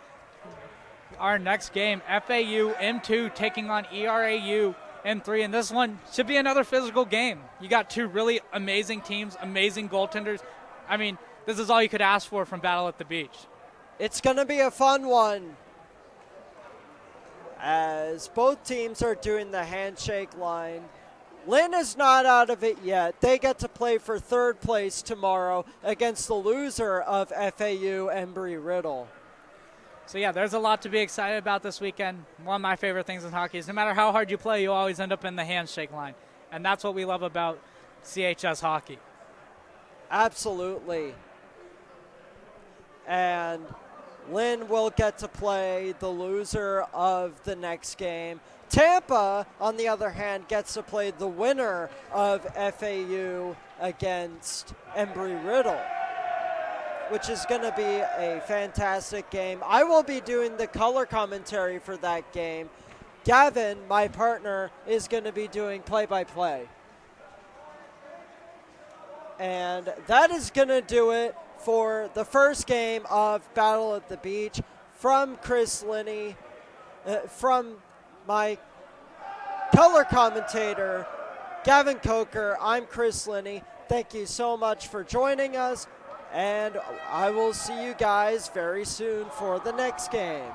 game, FAU M2 taking on ERAU M3, and this one should be another physical game. You got two really amazing teams, amazing goaltenders. I mean, this is all you could ask for from Battle at the Beach. It's going to be a fun one, as both teams are doing the handshake line. Lynn is not out of it yet. They get to play for third place tomorrow against the loser of FAU Embry-Riddle. So yeah, there's a lot to be excited about this weekend. One of my favorite things in hockey is no matter how hard you play, you always end up in the handshake line. And that's what we love about CHS hockey. Absolutely. And Lynn will get to play the loser of the next game. Tampa, on the other hand, gets to play the winner of FAU against Embry-Riddle, which is going to be a fantastic game. I will be doing the color commentary for that game. Gavin, my partner, is going to be doing play-by-play. And that is going to do it for the first game of Battle at the Beach. From Chris Linney, from my color commentator, Gavin Coker, I'm Chris Linney. Thank you so much for joining us. And I will see you guys very soon for the next game.